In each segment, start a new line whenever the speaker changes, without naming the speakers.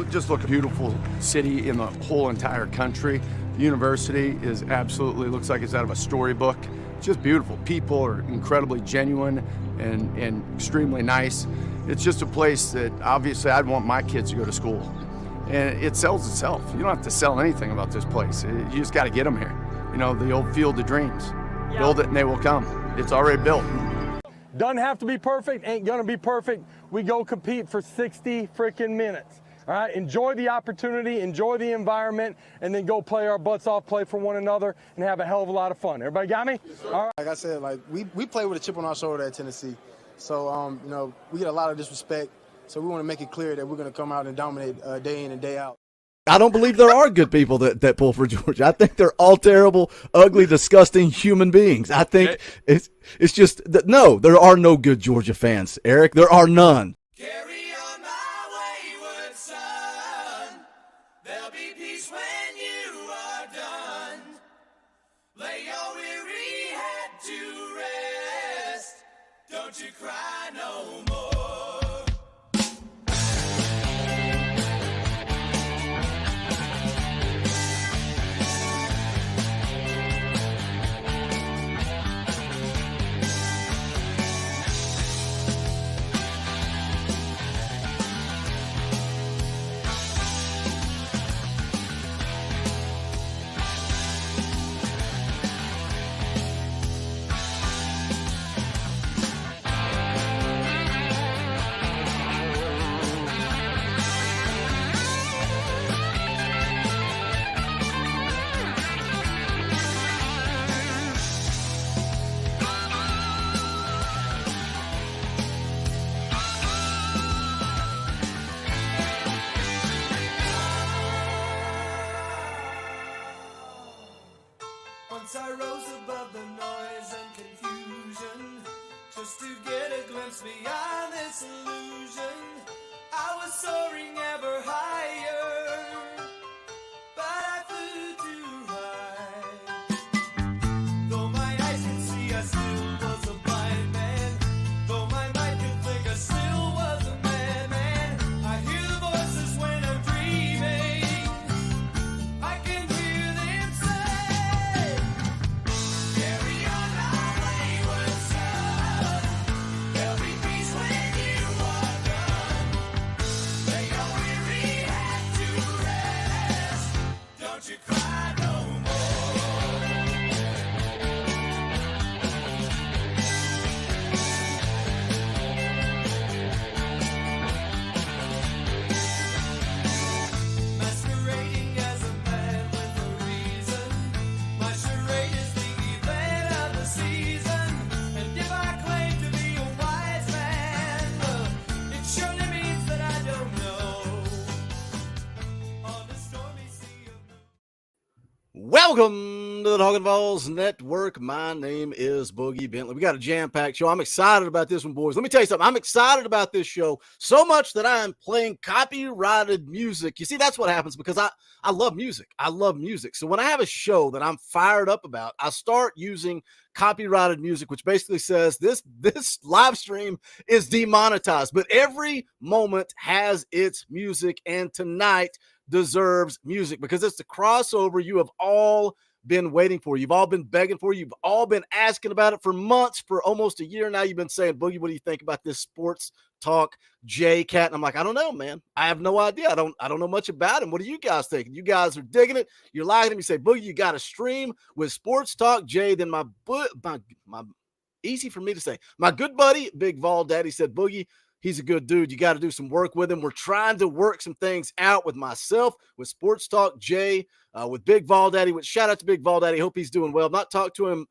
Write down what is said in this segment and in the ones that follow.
just look a beautiful city in the whole entire country. The university is absolutely, looks like it's out of a storybook. It's just beautiful. People are incredibly genuine and extremely nice. It's just a place that obviously I'd want my kids to go to school. And it sells itself. You don't have to sell anything about this place. You just got to get them here. You know, the old field of dreams. Yeah. Build it and they will come. It's already built.
Doesn't have to be perfect, ain't gonna be perfect. We go compete for 60 freaking minutes. All right, enjoy the opportunity, enjoy the environment, and then go play our butts off, play for one another, and have a hell of a lot of fun. Everybody got me?
Yes,
all right.
Like I said, we play with a chip on our shoulder at Tennessee. So, you know, we get a lot of disrespect. So we want to make it clear that we're going to come out and dominate day in and day out.
I don't believe there are good people that pull for Georgia. I think they're all terrible, ugly, disgusting human beings. I think it's just that, no, there are no good Georgia fans, Eric. There are none.
Carry on my wayward son. There'll be peace when you are done. Lay your weary head to rest. Don't you cry no more. Once I rose above the noise and confusion, just to get a glimpse beyond this illusion. I was soaring ever higher, but I flew too high. Though my eyes could see, I still was a blind man. Though my mind could think, I still was a madman. I hear the voices when I'm dreaming. I can hear them say, carry on my wayward son. There'll be peace when you are done. Lay your weary head to rest. Don't you cry no more. Masquerading as a man with a reason. My charade is the event of the season. And if I claim to be a wise man, it surely means that I don't know. On the stormy sea of
Welcome to the Talkin VAWLS Network. My name is Boogie Bentley. We got a jam-packed show. I'm excited about this one, boys. Let me tell you something. I'm excited about this show so much that I am playing copyrighted music. You see, that's what happens because I love music. I love music. So when I have a show that I'm fired up about, I start using copyrighted music, which basically says this live stream is demonetized. But every moment has its music, and tonight deserves music because it's the crossover you have all been waiting for. You've all been begging for. You've all been asking about it for months, for almost a year now. You've been saying, Boogie, what do you think about this sports talk J Cat? And I'm like, I don't know, man. I have no idea. I don't know much about him. What do you guys think? You guys are digging it. You're liking him. You say, Boogie, you got to stream with Sports Talk J. Then my easy for me to say, my good buddy, Big Vol Daddy said, Boogie, he's a good dude. You got to do some work with him. We're trying to work some things out with myself, with Sports Talk Jay, with Big Vol Daddy. Which shout out to Big Vol Daddy. Hope he's doing well. I've not talked to him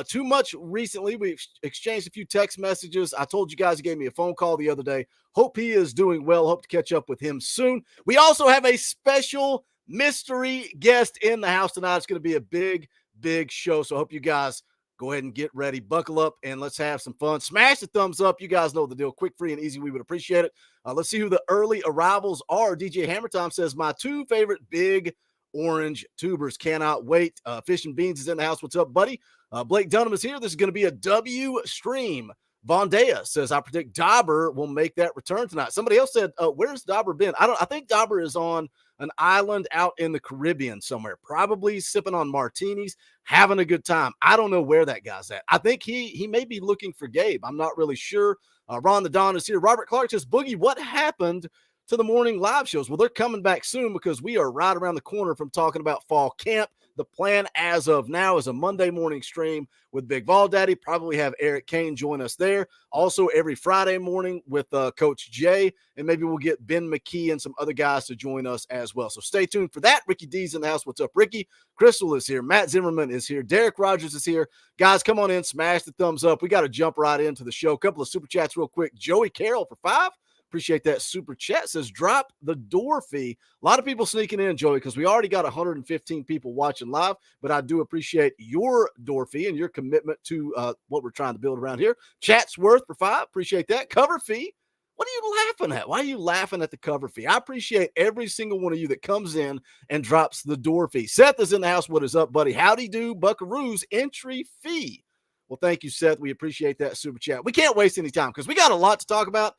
too much recently. We exchanged a few text messages. I told you guys he gave me a phone call the other day. Hope he is doing well. Hope to catch up with him soon. We also have a special mystery guest in the house tonight. It's going to be a big, big show. So I hope you guys go ahead and get ready, buckle up, and let's have some fun. Smash the thumbs up. You guys know the deal. Quick, free, and easy. We would appreciate it. Let's see who the early arrivals are. DJ Hammer Time says, my two favorite big orange tubers. Cannot wait. Fish and Beans is in the house. What's up, buddy? Blake Dunham is here. This is going to be a W stream. Von Dea says, I predict Dauber will make that return tonight. Somebody else said, where's Dauber been? I think Dauber is on an island out in the Caribbean somewhere, probably sipping on martinis, having a good time. I don't know where that guy's at. I think he may be looking for Gabe. I'm not really sure. Ron the Don is here. Robert Clark says, Boogie, what happened to the morning live shows? Well, they're coming back soon because we are right around the corner from talking about fall camp. The plan as of now is a Monday morning stream with Big Vol Daddy. Probably have Eric Kane join us there. Also every Friday morning with Coach Jay, and maybe we'll get Ben McKee and some other guys to join us as well. So stay tuned for that. Ricky D's in the house. What's up, Ricky? Crystal is here. Matt Zimmerman is here. Derek Rogers is here. Guys, come on in. Smash the thumbs up. We got to jump right into the show. A couple of super chats real quick. Joey Carroll for $5. Appreciate that super chat. Says drop the door fee. A lot of people sneaking in, Joey, because we already got 115 people watching live, but I do appreciate your door fee and your commitment to what we're trying to build around here. Chatsworth for $5. Appreciate that. Cover fee. What are you laughing at? Why are you laughing at the cover fee? I appreciate every single one of you that comes in and drops the door fee. Seth is in the house. What is up, buddy? Howdy do, Buckaroos entry fee. Well, thank you, Seth. We appreciate that super chat. We can't waste any time because we got a lot to talk about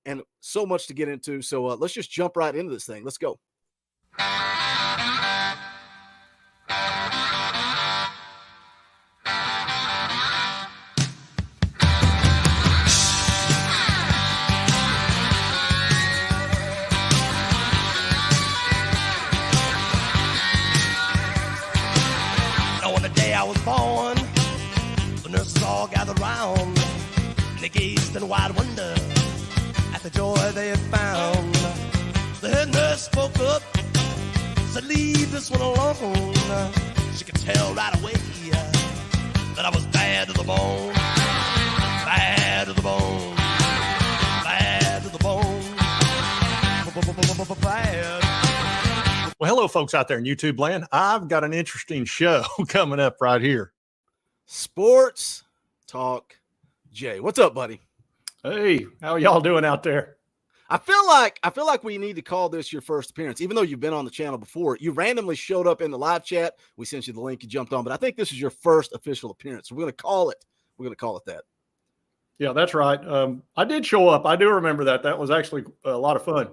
and so much to get into. So let's just jump right into this thing. Let's go.
On the day I was born, the nurses all gathered round. They gazed in wide wonder at the joy they had found. The head nurse spoke up, said, leave this one alone. She could tell right away that I was bad to the bone. Bad to the bone. Bad to the bone. Bad.
Well, hello, folks out there in YouTube land. I've got an interesting show coming up right here.
Sports Talk Jay. What's up, buddy?
Hey, how y'all doing out there?
I feel like we need to call this your first appearance, even though you've been on the channel before. You randomly showed up in the live chat. We sent you the link. You jumped on, but I think this is your first official appearance. So we're going to call it. We're going to call it that.
Yeah, that's right. I did show up. I do remember that. That was actually a lot of fun.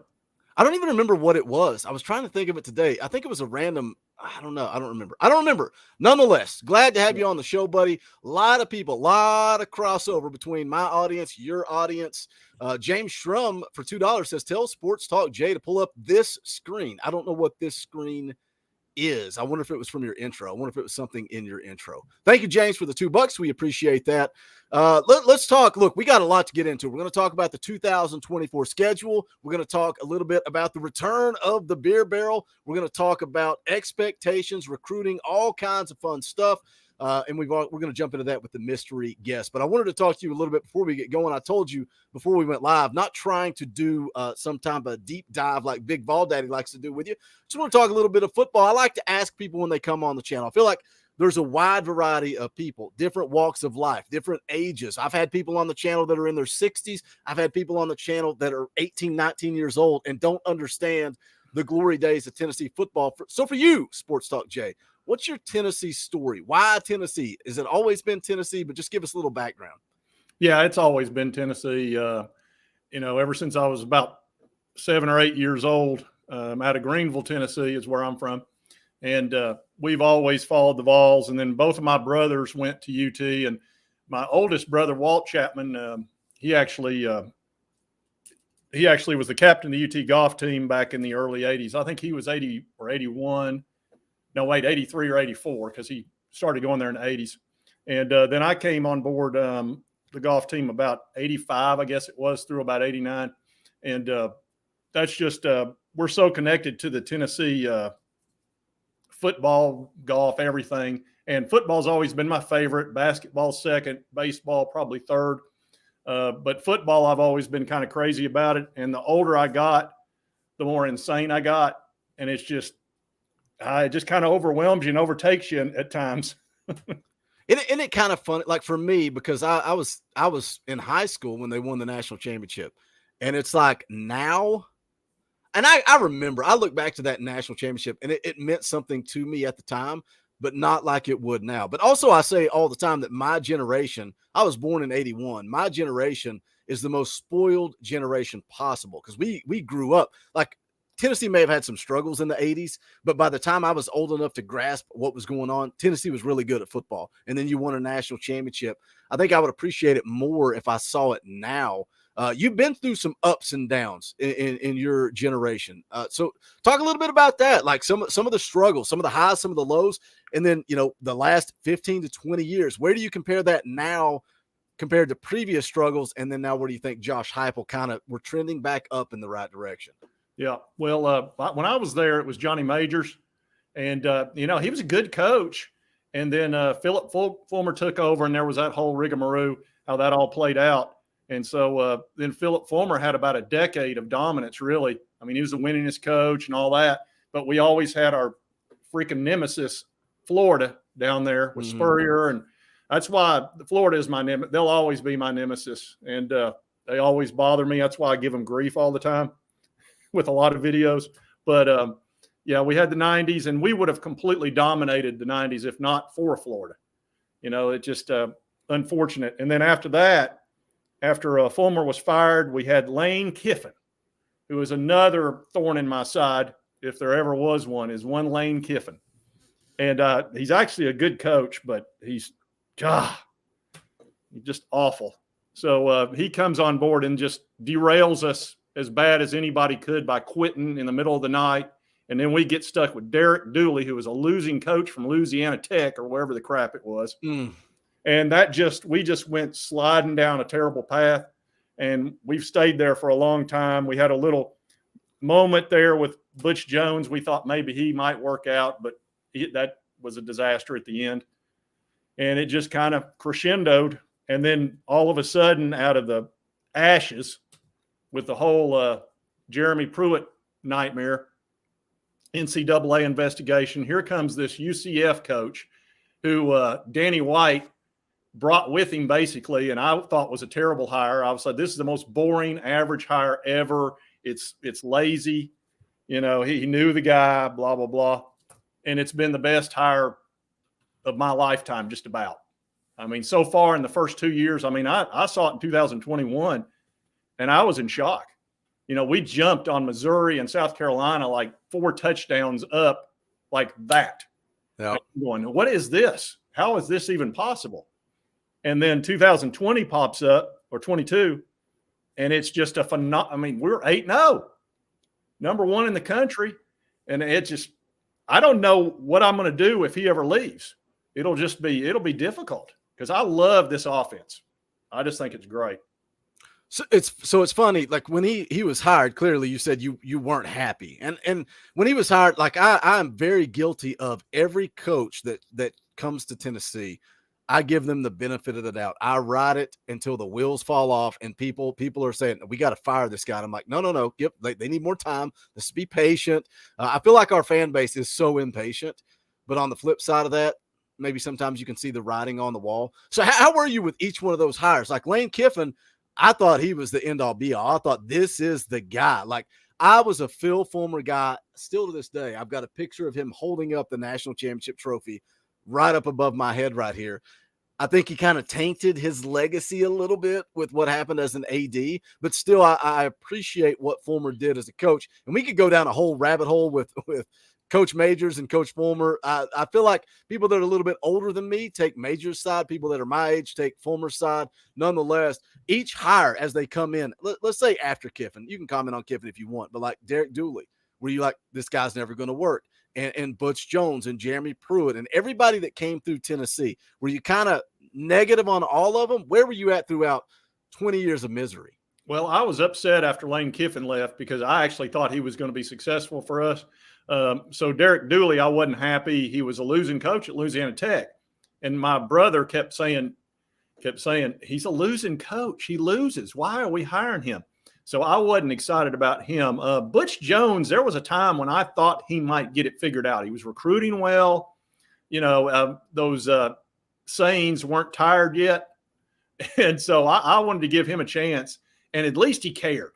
I don't even remember what it was. I was trying to think of it today. I think it was a random. I don't know. I don't remember. Nonetheless, glad to have you on the show, buddy. A lot of people, a lot of crossover between my audience, your audience. James Shrum for $2 says, tell Sports Talk Jay to pull up this screen. I don't know what this screen is. I wonder if it was from your intro. I wonder if it was something in your intro. Thank you, James, for the $2. We appreciate that. Let's talk. Look, we got a lot to get into. We're going to talk about the 2024 schedule. We're going to talk a little bit about the return of the beer barrel. We're going to talk about expectations, recruiting, all kinds of fun stuff. And we're going to jump into that with the mystery guest. But I wanted to talk to you a little bit before we get going. I told you before we went live, not trying to do some type of deep dive like Big Vol Daddy likes to do with you. Just want to talk a little bit of football. I like to ask people when they come on the channel. I feel like there's a wide variety of people, different walks of life, different ages. I've had people on the channel that are in their 60s. I've had people on the channel that are 18, 19 years old and don't understand the glory days of Tennessee football. So for you, Sports Talk Jay, what's your Tennessee story? Why Tennessee? Has it always been Tennessee? But just give us a little background.
Yeah, it's always been Tennessee. Ever since I was about 7 or 8 years old, out of Greenville, Tennessee is where I'm from. And we've always followed the Vols. And then both of my brothers went to UT. And my oldest brother, Walt Chapman, he actually was the captain of the UT golf team back in the early 80s. I think he was 80 or 81. No, wait, 83 or 84, because he started going there in the 80s. And then I came on board the golf team about 85, I guess it was, through about 89. And that's just we're so connected to the Tennessee football, golf, everything. And football's always been my favorite. Basketball second, baseball probably third. But football, I've always been kind of crazy about it. And the older I got, the more insane I got. And it's just, it just kind of overwhelms you and overtakes you at times.
Isn't it kind of funny? Like for me, because I was in high school when they won the national championship, and it's like now, and I remember, I look back to that national championship and it meant something to me at the time, but not like it would now. But also, I say all the time that my generation, I was born in 81. My generation is the most spoiled generation possible because we grew up like Tennessee may have had some struggles in the 80s, but by the time I was old enough to grasp what was going on, Tennessee was really good at football. And then you won a national championship. I think I would appreciate it more if I saw it now. You've been through some ups and downs in your generation. So talk a little bit about that, like some of the struggles, some of the highs, some of the lows, and then, the last 15 to 20 years. Where do you compare that now compared to previous struggles? And then now where do you think Josh Heupel we're trending back up in the right direction?
Yeah. Well, when I was there, it was Johnny Majors, and, he was a good coach. And then Philip Fulmer took over, and there was that whole rigmarole, how that all played out. And so then Philip Fulmer had about a decade of dominance, really. I mean, he was the winningest coach and all that. But we always had our freaking nemesis, Florida, down there with Spurrier. And that's why Florida is my nemesis. They'll always be my nemesis. And they always bother me. That's why I give them grief all the time with a lot of videos. But, yeah, we had the 90s, and we would have completely dominated the 90s if not for Florida. It just unfortunate. And then after that, after Fulmer was fired, we had Lane Kiffin, who was another thorn in my side, if there ever was one, is one Lane Kiffin. And he's actually a good coach, but he's just awful. So he comes on board and just derails us as bad as anybody could by quitting in the middle of the night. And then we get stuck with Derek Dooley, who was a losing coach from Louisiana Tech or wherever the crap it was. And we just went sliding down a terrible path, and we've stayed there for a long time. We had a little moment there with Butch Jones. We thought maybe he might work out, but that was a disaster at the end. And it just kind of crescendoed. And then all of a sudden, out of the ashes, with the whole Jeremy Pruitt nightmare, NCAA investigation, here comes this UCF coach who Danny White brought with him, basically, and I thought was a terrible hire. I was like, this is the most boring, average hire ever. It's lazy. He knew the guy, blah, blah, blah. And it's been the best hire of my lifetime, just about. I mean, so far in the first 2 years, I saw it in 2021, and I was in shock. We jumped on Missouri and South Carolina like 4 touchdowns up like that. Yeah. Going, what is this? How is this even possible? And then 2020 pops up, or 22, and it's just a phenomenal. We're 8-0, number one in the country. And I don't know what I'm going to do if he ever leaves. It'll be difficult because I love this offense. I just think it's great.
So it's funny, like when he was hired, clearly you said you weren't happy. And when he was hired, like I'm very guilty of every coach that comes to Tennessee. I give them the benefit of the doubt. I ride it until the wheels fall off, and people are saying, we got to fire this guy. And I'm like, no. Yep, they need more time. Let's be patient. I feel like our fan base is so impatient. But on the flip side of that, maybe sometimes you can see the writing on the wall. So how were you with each one of those hires? Like Lane Kiffin, I thought he was the end-all be-all. I thought this is the guy. Like I was a Phil Fulmer guy. Still to this day, I've got a picture of him holding up the national championship trophy right up above my head right here. I think he kind of tainted his legacy a little bit with what happened as an AD, but still I appreciate what Fulmer did as a coach. And we could go down a whole rabbit hole with Coach Majors and Coach Fulmer. I feel like people that are a little bit older than me take Majors' side. People that are my age take Fulmer's side. Nonetheless, each hire as they come in, let's say after Kiffin, you can comment on Kiffin if you want, but like Derek Dooley, where you like, this guy's never going to work. And Butch Jones and Jeremy Pruitt and everybody that came through Tennessee, were you kind of negative on all of them? Where were you at throughout 20 years of misery?
Well, I was upset after Lane Kiffin left because I actually thought he was going to be successful for us. So Derek Dooley, I wasn't happy. He was a losing coach at Louisiana Tech. And my brother kept saying, he's a losing coach. He loses. Why are we hiring him? So I wasn't excited about him. Butch Jones, there was a time when I thought he might get it figured out. He was recruiting well. Those sayings weren't tired yet. And so I wanted to give him a chance, and at least he cared.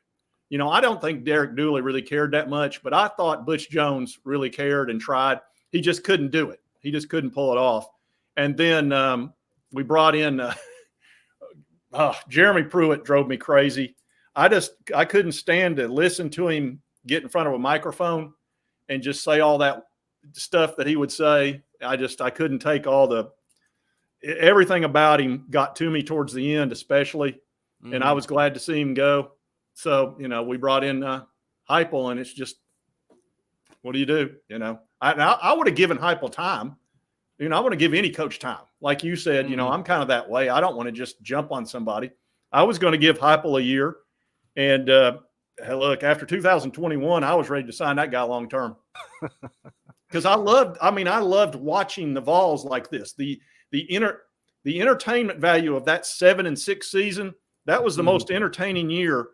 I don't think Derek Dooley really cared that much, but I thought Butch Jones really cared and tried. He just couldn't do it. He just couldn't pull it off. And then we brought in Jeremy Pruitt. Drove me crazy. I couldn't stand to listen to him get in front of a microphone and just say all that stuff that he would say. I couldn't take everything about him got to me towards the end, especially. Mm-hmm. And I was glad to see him go. So, we brought in Heupel, and it's just, what do you do? I would have given Heupel time. I want to give any coach time. Like you said,
Mm-hmm.
I'm kind of that way. I don't want to just jump on somebody. I was going to give Heupel a year. And look, after 2021, I was ready to sign that guy long-term. Because I loved watching the Vols like this. The entertainment value of that 7-6 season, that was the most entertaining year.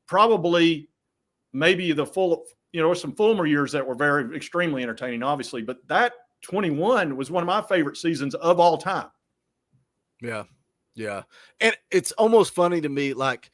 Probably maybe some Fulmer years that were very extremely entertaining, obviously, but that 21 was one of my favorite seasons of all time.
Yeah. Yeah. And it's almost funny to me, like,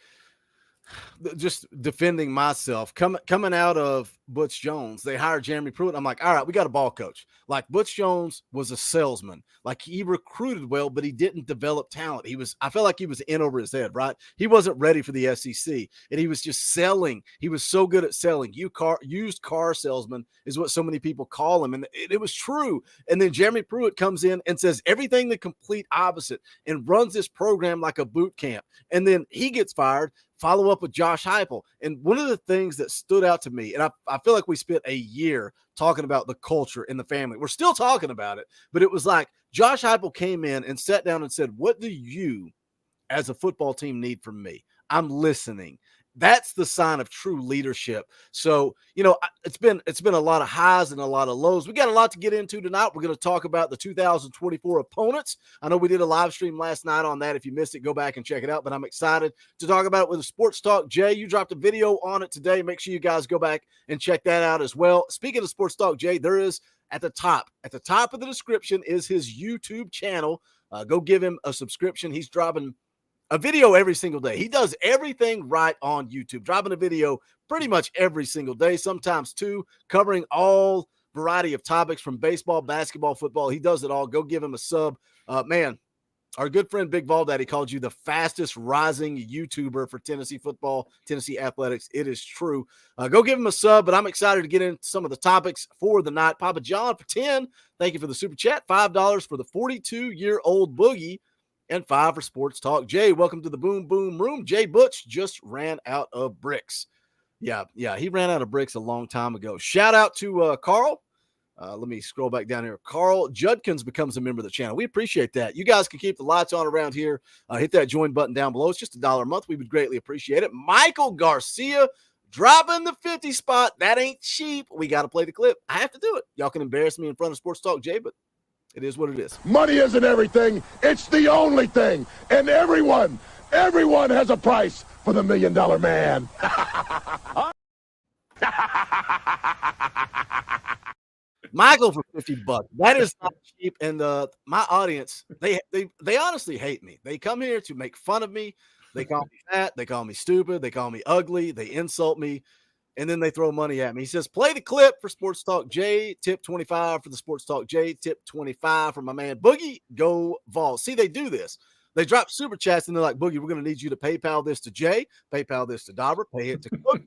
just defending myself, coming out of Butch Jones, they hired Jeremy Pruitt. I'm like, all right, we got a ball coach. Like, Butch Jones was a salesman. Like, he recruited well, but he didn't develop talent. I felt like he was in over his head, right? He wasn't ready for the SEC, and he was just selling. He was so good at selling. Used car salesman is what so many people call him, and it was true. And then Jeremy Pruitt comes in and says everything the complete opposite and runs this program like a boot camp. And then he gets fired. Follow up with Josh Heupel. And one of the things that stood out to me, and I feel like we spent a year talking about the culture in the family. We're still talking about it, but it was like Josh Heupel came in and sat down and said, what do you as a football team need from me? I'm listening. That's the sign of true leadership. So, it's been a lot of highs and a lot of lows. We got a lot to get into tonight. We're going to talk about the 2024 opponents. I know we did a live stream last night on that. If you missed it, go back and check it out. But I'm excited to talk about it with the Sports Talk. Jay, you dropped a video on it today. Make sure you guys go back and check that out as well. Speaking of Sports Talk, Jay, there is at the top of the description is his YouTube channel. Go give him a subscription. He's dropping a video every single day. He does everything right on YouTube, dropping a video pretty much every single day, sometimes two, covering all variety of topics from baseball, basketball, football. He does it all. Go give him a sub. Man, our good friend Big Vol Daddy called you the fastest rising YouTuber for Tennessee football, Tennessee athletics. It is true. Go give him a sub, but I'm excited to get into some of the topics for the night. Papa John for 10. Thank you for the super chat. $5 for the 42-year-old Boogie. And 5 for Sports Talk. Jay, welcome to the Boom Boom Room. Jay Butch just ran out of bricks. Yeah, he ran out of bricks a long time ago. Shout out to Carl. Let me scroll back down here. Carl Judkins becomes a member of the channel. We appreciate that. You guys can keep the lights on around here. Hit that join button down below. It's just $1 a month. We would greatly appreciate it. Michael Garcia dropping the 50 spot. That ain't cheap. We got to play the clip. I have to do it. Y'all can embarrass me in front of Sports Talk, Jay, but it is what it is.
Money isn't everything. It's the only thing. And everyone has a price for the $1 million man.
Michael for $50. That is not cheap. And my audience, they honestly hate me. They come here to make fun of me. They call me fat. They call me stupid. They call me ugly. They insult me. And then they throw money at me. He says, play the clip for Sports Talk J. Tip 25 for the Sports Talk J. Tip 25 for my man Boogie. Go Vols. See, they do this. They drop super chats and they're like, Boogie, we're going to need you to PayPal this to Jay, PayPal this to Dauber, pay it to Cook.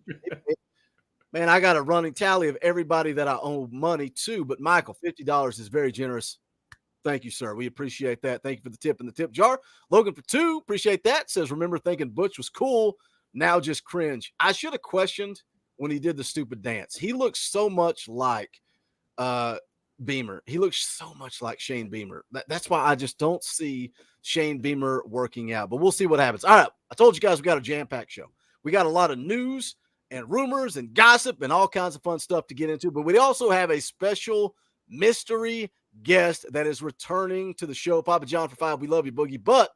Man, I got a running tally of everybody that I owe money to. But Michael, $50 is very generous. Thank you, sir. We appreciate that. Thank you for the tip in the tip jar. Logan for 2, appreciate that. Says, remember thinking Butch was cool. Now just cringe. I should have questioned when he did the stupid dance. He looks so much like Beamer. He looks so much like Shane Beamer. That's why I just don't see Shane Beamer working out. But we'll see what happens. All right. I told you guys we got a jam-packed show. We got a lot of news and rumors and gossip and all kinds of fun stuff to get into. But we also have a special mystery guest that is returning to the show. Papa John for 5. We love you, Boogie. But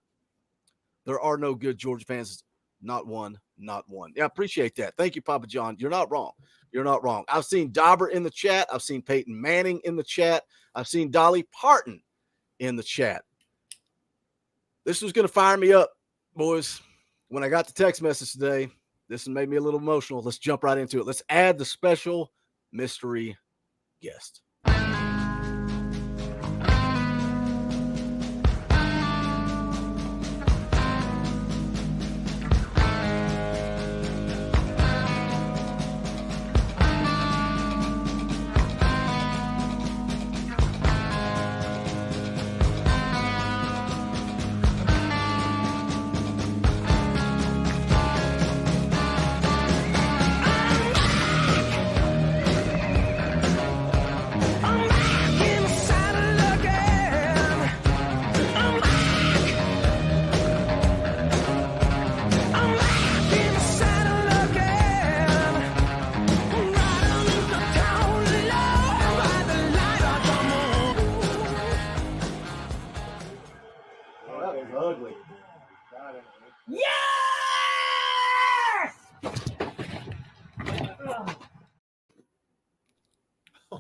there are no good Georgia fans. Not one. Yeah, I appreciate that. Thank you, Papa John. You're not wrong. I've seen Dauber in the chat. I've seen Peyton Manning in the chat. I've seen Dolly Parton in the chat. This was going to fire me up, boys. When I got the text message today, this made me a little emotional. Let's jump right into it. Let's add the special mystery guest.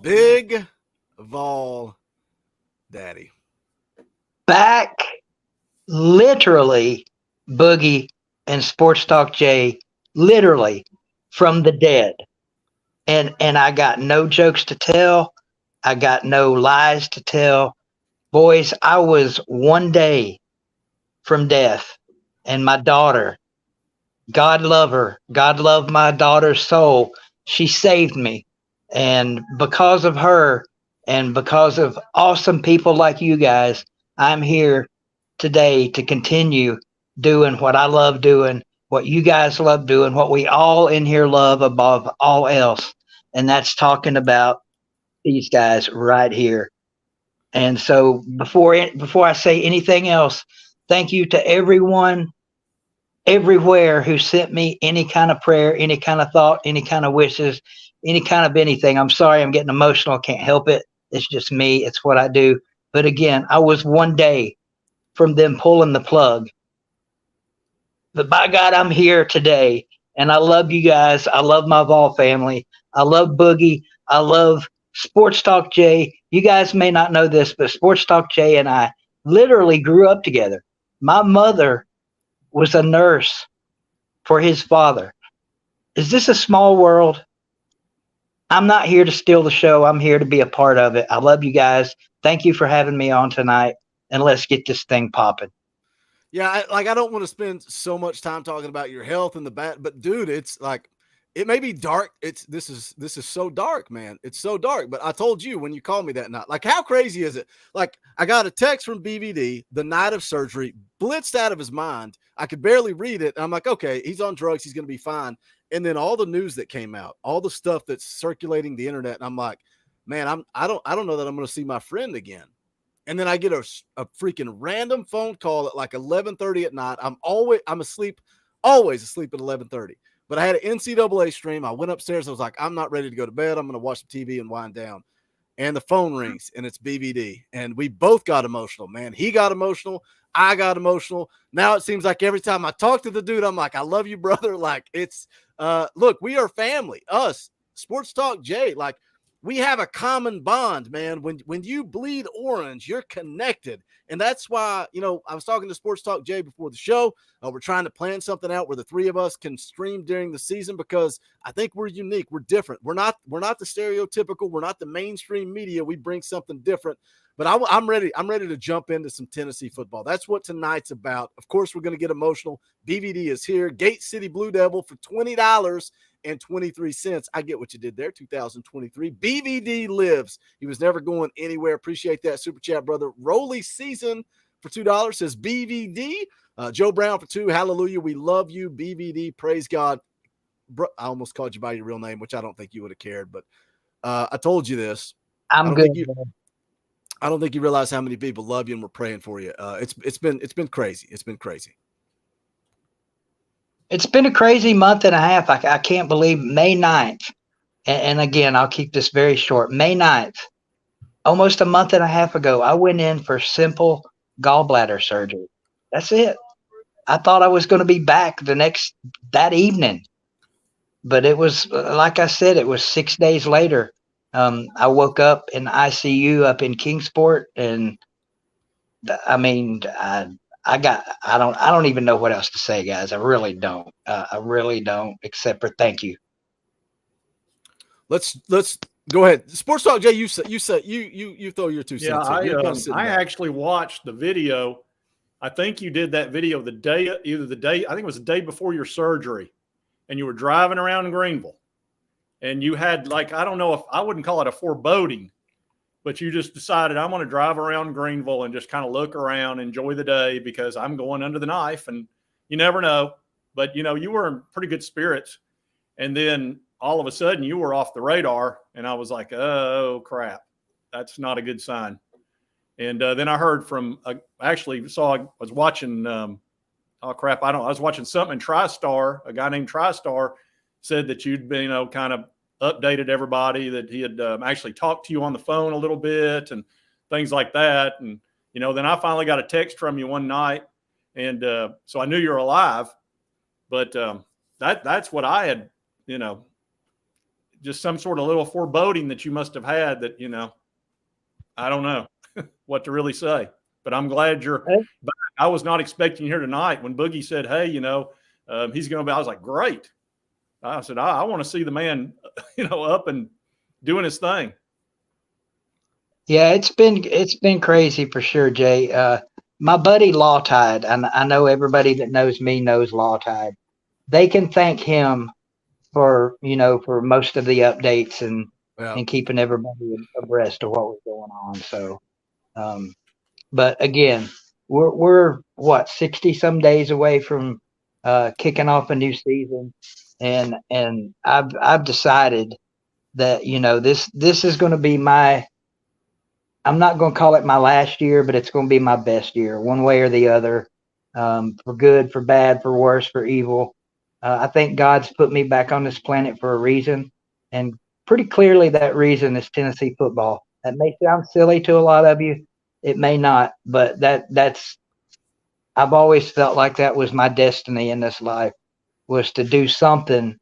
Big Vol Daddy.
Back literally, Boogie and Sports Talk Jay, literally from the dead. And I got no jokes to tell. I got no lies to tell. Boys, I was one day from death. And my daughter, God love her. God love my daughter's soul. She saved me. And because of her and because of awesome people like you guys, I'm here today to continue doing what I love doing, what you guys love doing, what we all in here love above all else. And that's talking about these guys right here. And so before I say anything else, thank you to everyone everywhere who sent me any kind of prayer, any kind of thought, any kind of wishes, any kind of anything. I'm sorry, I'm getting emotional. Can't help it. It's just me. It's what I do. But again, I was one day from them pulling the plug. But by God, I'm here today. And I love you guys. I love my Vol family. I love Boogie. I love Sports Talk Jay. You guys may not know this, but Sports Talk Jay and I literally grew up together. My mother was a nurse for his father. Is this a small world? I'm not here to steal the show. I'm here to be a part of it. I love you guys. Thank you for having me on tonight. And let's get this thing popping.
Yeah, I don't want to spend so much time talking about your health and the bad, but dude, it's like it may be dark. This is so dark, man. It's so dark. But I told you when you called me that night, like how crazy is it? Like I got a text from BVD the night of surgery, blitzed out of his mind. I could barely read it. I'm like, okay, he's on drugs. He's going to be fine. And then all the news that came out, all the stuff that's circulating the internet, and I'm like, man, I don't know that I'm going to see my friend again. And then I get a freaking random phone call at like 11:30 at night. I'm always asleep at 11:30. But I had an NCAA stream. I went upstairs. I was like, I'm not ready to go to bed. I'm going to watch the TV and wind down. And the phone rings, and it's BVD. And we both got emotional, man. He got emotional. I got emotional. Now it seems like every time I talk to the dude, I'm like, I love you, brother. Like it's, look, we are family. Us, Sports Talk Jay, like, we have a common bond, man. When you bleed orange, you're connected. And that's why, I was talking to Sports Talk Jay before the show. We're trying to plan something out where the three of us can stream during the season because I think we're unique. We're different. We're not the stereotypical. We're not the mainstream media. We bring something different. But I'm ready. I'm ready to jump into some Tennessee football. That's what tonight's about. Of course, we're going to get emotional. BVD is here. Gate City Blue Devil for $20.23. I get what you did there. 2023. BVD lives. He was never going anywhere. Appreciate that super chat, brother. Rolly Season for $2 says BVD. Joe Brown for $2. Hallelujah. We love you, BVD. Praise God. Bro, I almost called you by your real name, which I don't think you would have cared, but I told you this.
I'm good.
I don't think you realize how many people love you and we're praying for you. It's been crazy. It's been crazy.
It's been a crazy month and a half. I can't believe May 9th. And again, I'll keep this very short. May 9th, almost a month and a half ago, I went in for simple gallbladder surgery. That's it. I thought I was going to be back that evening. But it was, like I said, it was 6 days later. I woke up in ICU up in Kingsport, and I mean, I don't even know what else to say, guys. I really don't. Except for thank you.
Let's go ahead. Sports Talk Jay, you throw your 2 cents.
Yeah, I actually watched the video. I think you did that video I think it was the day before your surgery, and you were driving around in Greenville. And you had I don't know if I wouldn't call it a foreboding, but you just decided I'm going to drive around Greenville and just kind of look around, enjoy the day because I'm going under the knife and you never know. But, you were in pretty good spirits. And then all of a sudden you were off the radar and I was like, oh, crap. That's not a good sign. And then I heard from I was watching I was watching something in TriStar. A guy named TriStar said that you'd been, kind of updated everybody, that he had actually talked to you on the phone a little bit and things like that. And, then I finally got a text from you one night. And so I knew you were alive. But that's what I had, just some sort of little foreboding that you must have had that, I don't know what to really say, but I'm glad you're back. I was not expecting you here tonight. When Boogie said, hey, he's going to be, I was like, great. I said, I want to see the man, up and doing his thing.
Yeah, it's been crazy for sure, Jay. My buddy Law Tide, and I know everybody that knows me knows Law Tide. They can thank him for for most of the updates and keeping everybody abreast of what was going on. So, but again, we're what 60 some days away from kicking off a new season, and I've decided that this is going to be my. I'm not going to call it my last year, but it's going to be my best year, one way or the other, for good, for bad, for worse, for evil. I think God's put me back on this planet for a reason, and pretty clearly that reason is Tennessee football. That may sound silly to a lot of you. It may not, but that's I've always felt like that was my destiny in this life, was to do something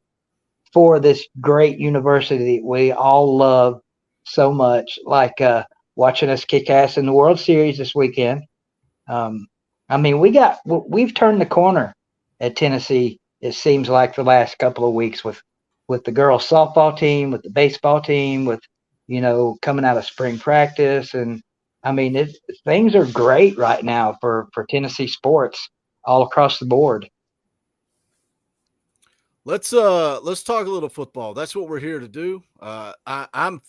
for this great university that we all love so much, like watching us kick ass in the World Series this weekend. I mean, we've turned the corner at Tennessee. It seems like the last couple of weeks with the girls softball team, with the baseball team, with coming out of spring practice, and I mean things are great right now for Tennessee sports all across the board.
Let's talk a little football. That's what we're here to do. I'm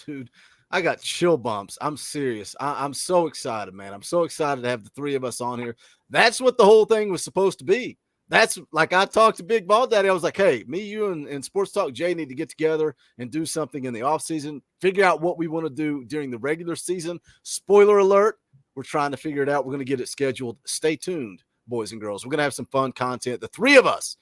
dude. I got chill bumps. I'm serious. I'm so excited, man. I'm so excited to have the three of us on here. That's what the whole thing was supposed to be. That's like I talked to Big Ball Daddy. I was like, hey, me, you, and Sports Talk Jay need to get together and do something in the offseason, figure out what we want to do during the regular season. Spoiler alert, we're trying to figure it out. We're going to get it scheduled. Stay tuned, boys and girls. We're going to have some fun content. The three of us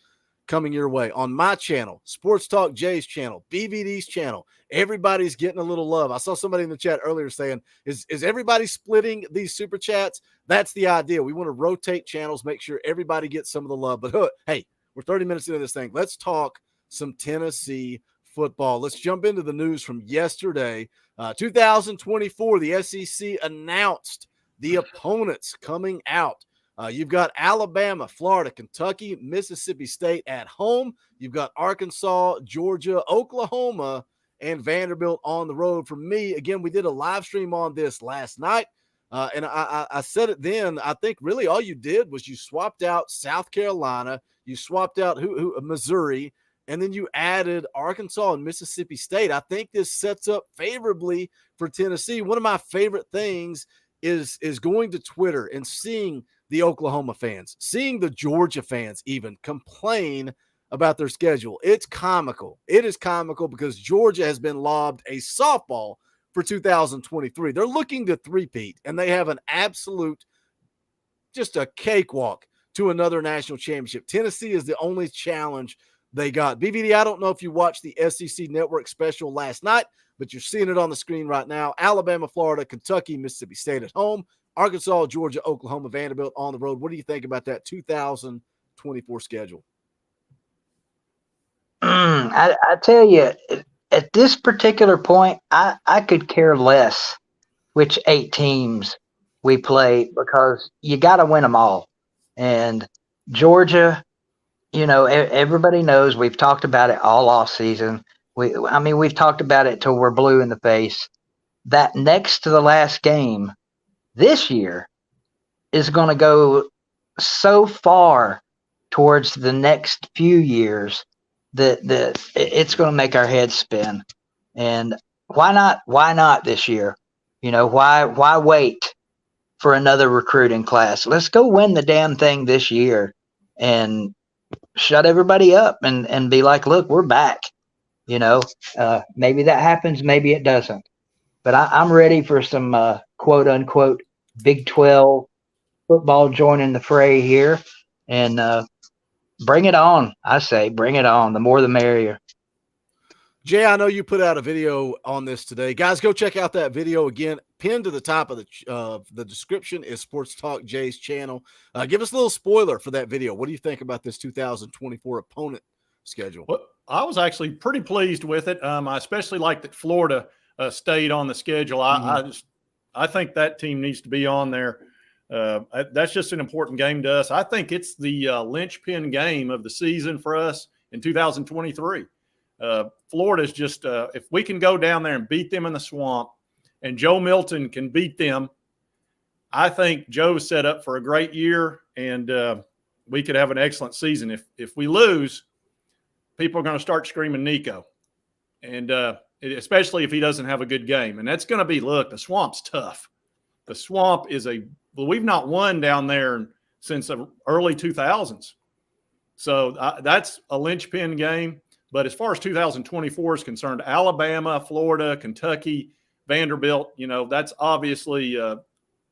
coming your way on my channel, Sports Talk Jay's channel, BVD's channel. Everybody's getting a little love. I saw somebody in the chat earlier saying, is everybody splitting these super chats? That's the idea. We want to rotate channels, make sure everybody gets some of the love. But hey, we're 30 minutes into this thing. Let's talk some Tennessee football. Let's jump into the news from yesterday. 2024, the SEC announced the opponents coming out. You've got Alabama, Florida, Kentucky, Mississippi State at home. You've got Arkansas, Georgia, Oklahoma, and Vanderbilt on the road. For me, again, we did a live stream on this last night, and I said it then. I think really all you did was you swapped out South Carolina, you swapped out Missouri, and then you added Arkansas and Mississippi State. I think this sets up favorably for Tennessee. One of my favorite things is going to Twitter and seeing the Oklahoma fans, seeing the Georgia fans even complain about their schedule. It's comical. It is comical because Georgia has been lobbed a softball for 2023. They're looking to three-peat, and they have an absolute, just a cakewalk to another national championship. Tennessee is the only challenge they got. BVD, I don't know if you watched the SEC Network special last night, but you're seeing it on the screen right now. Alabama, Florida, Kentucky, Mississippi State at home. Arkansas, Georgia, Oklahoma, Vanderbilt on the road. What do you think about that 2024 schedule?
I tell you, at this particular point, I could care less which 8 teams we play because you got to win them all. And Georgia, everybody knows we've talked about it all off season. We've talked about it till we're blue in the face. That next to the last game this year is going to go so far towards the next few years that it's going to make our heads spin. And why not this year? Why wait for another recruiting class? Let's go win the damn thing this year and shut everybody up and be like, look, we're back. Maybe that happens, maybe it doesn't. But I'm ready for some quote unquote Big 12 football joining the fray here, and bring it on. I say bring it on. The more the merrier.
Jay, I know you put out a video on this today. Guys, go check out that video again. Pinned to the top of the description is Sports Talk Jay's channel. Give us a little spoiler for that video. What do you think about this 2024 opponent schedule?
I was actually pretty pleased with it. I especially like that Florida stayed on the schedule. I think that team needs to be on there. That's just an important game to us. I think it's the linchpin game of the season for us in 2023. Florida's just if we can go down there and beat them in the swamp, and Joe Milton can beat them, I think Joe's set up for a great year, and we could have an excellent season. If we lose, people are going to start screaming Nico, and especially if he doesn't have a good game. And that's going to be, look, the swamp's tough. The swamp is we've not won down there since the early 2000s. So that's a linchpin game. But as far as 2024 is concerned, Alabama, Florida, Kentucky, Vanderbilt, that's obviously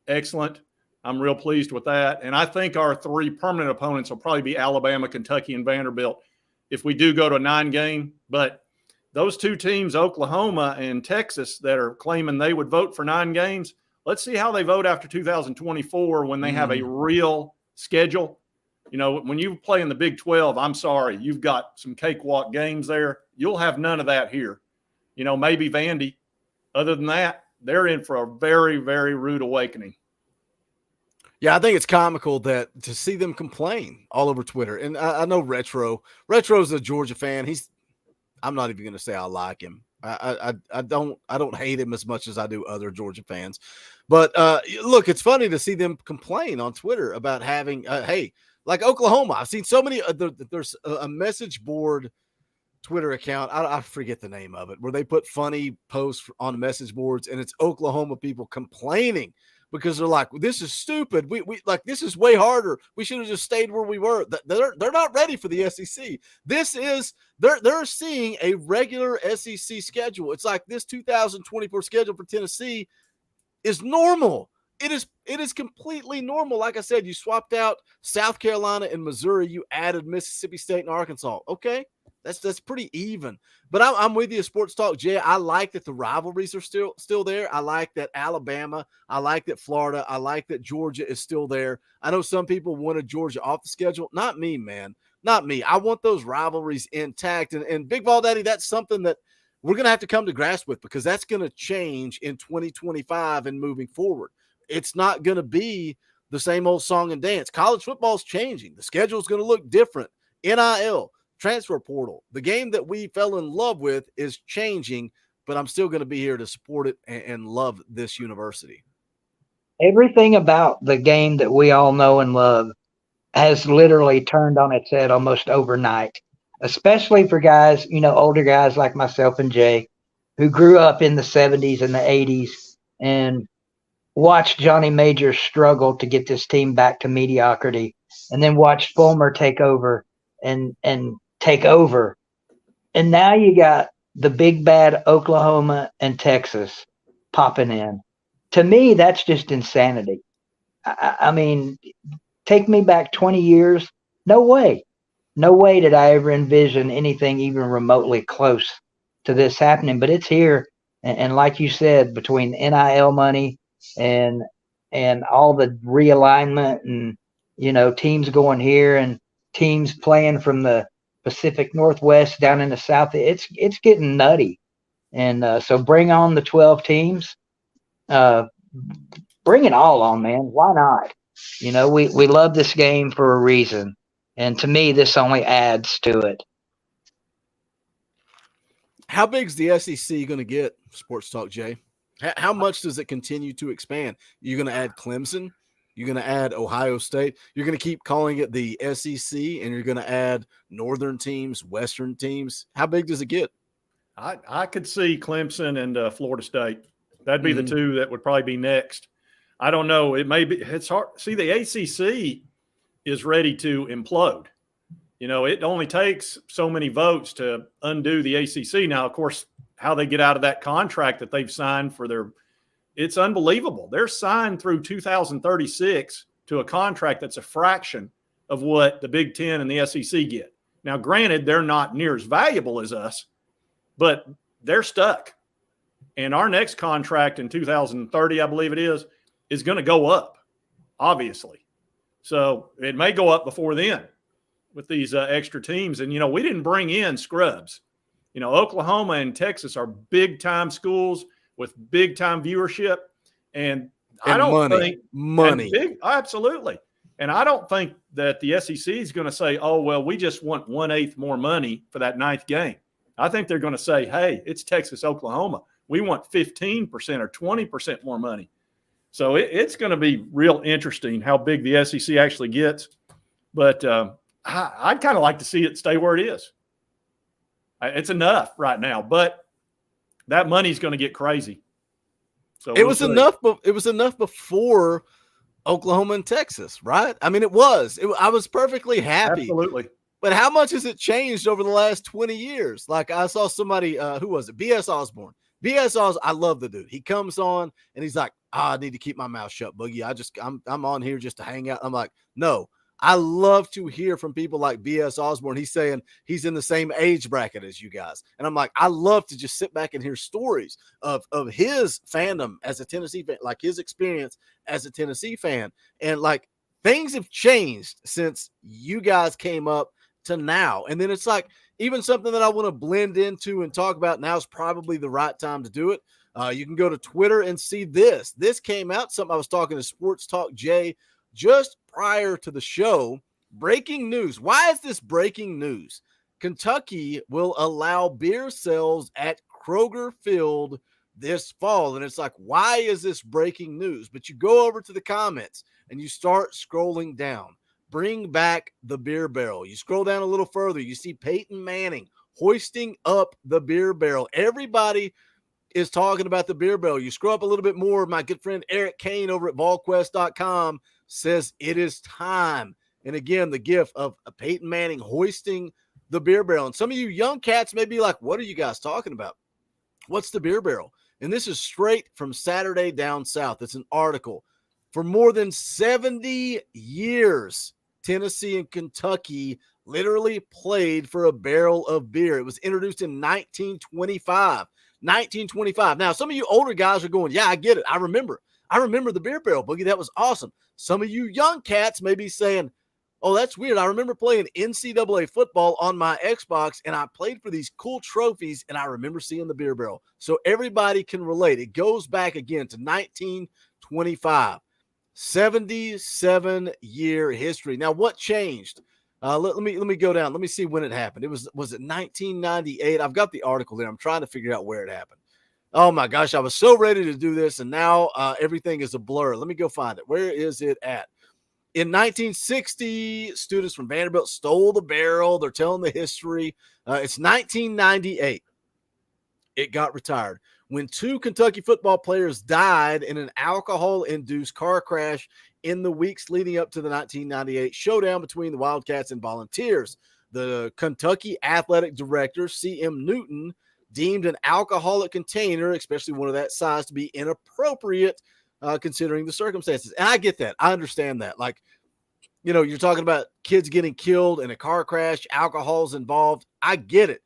excellent. I'm real pleased with that. And I think our three permanent opponents will probably be Alabama, Kentucky, and Vanderbilt if we do go to a 9-game. But those two teams, Oklahoma and Texas, that are claiming they would vote for 9 games, let's see how they vote after 2024 when they have a real schedule. When you play in the Big 12, I'm sorry, you've got some cakewalk games there. You'll have none of that here. Maybe Vandy. Other than that, they're in for a very, very rude awakening.
Yeah, I think it's comical that to see them complain all over Twitter. And I know Retro's a Georgia fan. I'm not even going to say I like him. I don't hate him as much as I do other Georgia fans. But look, it's funny to see them complain on Twitter about having, hey, like Oklahoma. I've seen so many. There's a message board Twitter account. I forget the name of it, where they put funny posts on message boards, and it's Oklahoma people complaining because they're like, "This is stupid. We like this is way harder. We should have just stayed where we were." They're not ready for the SEC. They're seeing a regular SEC schedule. It's like this 2024 schedule for Tennessee is normal. It is completely normal. Like I said, you swapped out South Carolina and Missouri. You added Mississippi State and Arkansas. Okay, that's pretty even. But I'm with you, Sports Talk Jay. I like that the rivalries are still there. I like that Alabama. I like that Florida. I like that Georgia is still there. I know some people wanted Georgia off the schedule. Not me, man. Not me. I want those rivalries intact. And Big Ball Daddy, that's something that we're going to have to come to grasp with, because that's going to change in 2025 and moving forward. It's not going to be the same old song and dance. College football is changing. The schedule is going to look different. NIL, transfer portal, the game that we fell in love with is changing, but I'm still going to be here to support it and love this university.
Everything about the game that we all know and love has literally turned on its head almost overnight, especially for guys, older guys like myself and Jay, who grew up in the 70s and the 80s and watched Johnny Majors struggle to get this team back to mediocrity, and then watched Fulmer take over and take over. And now you got the big bad Oklahoma and Texas popping in. To me, that's just insanity. I mean, take me back 20 years. No way. No way did I ever envision anything even remotely close to this happening, but it's here. And like you said, between NIL money and all the realignment and, teams going here and teams playing from the Pacific Northwest down in the South, it's getting nutty. And so bring on the 12 teams. Bring it all on, man. Why not? We love this game for a reason. And to me, this only adds to it.
How big's the SEC going to get, Sports Talk Jay? How much does it continue to expand? You're going to add Clemson. You're going to add Ohio State. You're going to keep calling it the SEC, and you're going to add northern teams, western teams. How big does it get?
I could see Clemson and Florida State. That'd be the two that would probably be next. I don't know. It's hard. See, the ACC is ready to implode. It only takes so many votes to undo the ACC. Now, of course, how they get out of that contract that they've signed it's unbelievable. They're signed through 2036 to a contract that's a fraction of what the Big Ten and the SEC get. Now, granted, they're not near as valuable as us, but they're stuck. And our next contract in 2030, I believe it is going to go up, obviously. So it may go up before then. with these extra teams. And, we didn't bring in scrubs. Oklahoma and Texas are big time schools with big time viewership. And I don't think
money.
Absolutely. And I don't think that the SEC is going to say, oh, well, we just want 1/8 more money for that 9th game. I think they're going to say, hey, it's Texas, Oklahoma. We want 15% or 20% more money. So it's going to be real interesting how big the SEC actually gets. But I'd kind of like to see it stay where it is. It's enough right now, but that money's going to get crazy. So
it was enough. It was enough before Oklahoma and Texas, right? I mean, it was. I was perfectly happy.
Absolutely.
But how much has it changed over the last 20 years? Like I saw somebody, who was it? B.S. Osborne. B.S. Osborne, I love the dude. He comes on and he's like, I need to keep my mouth shut, Boogie. I'm on here just to hang out. I'm like, no. I love to hear from people like B.S. Osborne. He's saying he's in the same age bracket as you guys. And I'm like, I love to just sit back and hear stories of his fandom as a Tennessee fan, like his experience as a Tennessee fan. And like things have changed since you guys came up to now. And then it's like even something that I want to blend into and talk about now is probably the right time to do it. You can go to Twitter and see this. This came out, something I was talking to Sports Talk Jay just prior to the show. Breaking news. Why is this breaking news? Kentucky will allow beer sales at Kroger Field this fall. And it's like, why is this breaking news? But you go over to the comments and you start scrolling down. Bring back the beer barrel. You scroll down a little further. You see Peyton Manning hoisting up the beer barrel. Everybody is talking about the beer barrel. You scroll up a little bit more. My good friend Eric Kane over at VolQuest.com says it is time. And again, the gif of Peyton Manning hoisting the beer barrel. And some of you young cats may be like, what are you guys talking about? What's the beer barrel? And this is straight from Saturday Down South. It's an article. For more than 70 years, Tennessee and Kentucky literally played for a barrel of beer. It was introduced in 1925. 1925. Now, some of you older guys are going, yeah, I get it. I remember the beer barrel, Boogie. That was awesome. Some of you young cats may be saying, oh, that's weird. I remember playing NCAA football on my Xbox, and I played for these cool trophies, and I remember seeing the beer barrel. So everybody can relate. It goes back again to 1925. 77-year history. Now, what changed? Let me go down. Let me see when it happened. Was it 1998? I've got the article there. I'm trying to figure out where it happened. Oh my gosh, I was so ready to do this, and now everything is a blur. Let me go find it. Where is it at? In 1960, students from Vanderbilt stole the barrel. They're telling the history. It's 1998. It got retired when 2 Kentucky football players died in an alcohol-induced car crash in the weeks leading up to the 1998 showdown between the Wildcats and Volunteers. The Kentucky athletic director, C.M. Newton, deemed an alcoholic container, especially one of that size, to be inappropriate considering the circumstances. And I get that. I understand that. Like, you're talking about kids getting killed in a car crash, alcohol's involved. I get it.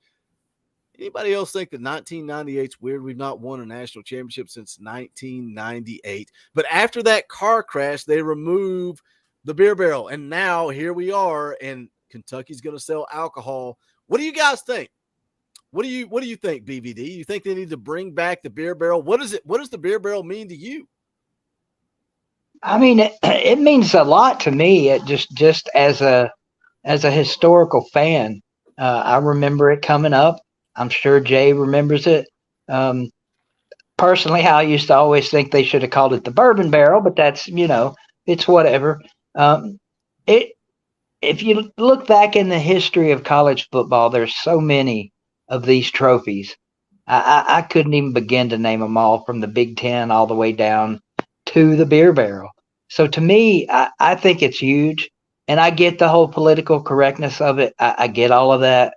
Anybody else think that 1998 is weird? We've not won a national championship since 1998. But after that car crash, they removed the beer barrel. And now here we are, and Kentucky's going to sell alcohol. What do you guys think? What do you think, BVD? You think they need to bring back the beer barrel? What does the beer barrel mean to you?
I mean, it means a lot to me. It just as a historical fan, I remember it coming up. I'm sure Jay remembers it. Personally, I used to always think they should have called it the bourbon barrel, but that's, it's whatever. If you look back in the history of college football, there's so many of these trophies. I couldn't even begin to name them all, from the Big Ten all the way down to the beer barrel. So to me, I think it's huge, and I get the whole political correctness of it. I get all of that.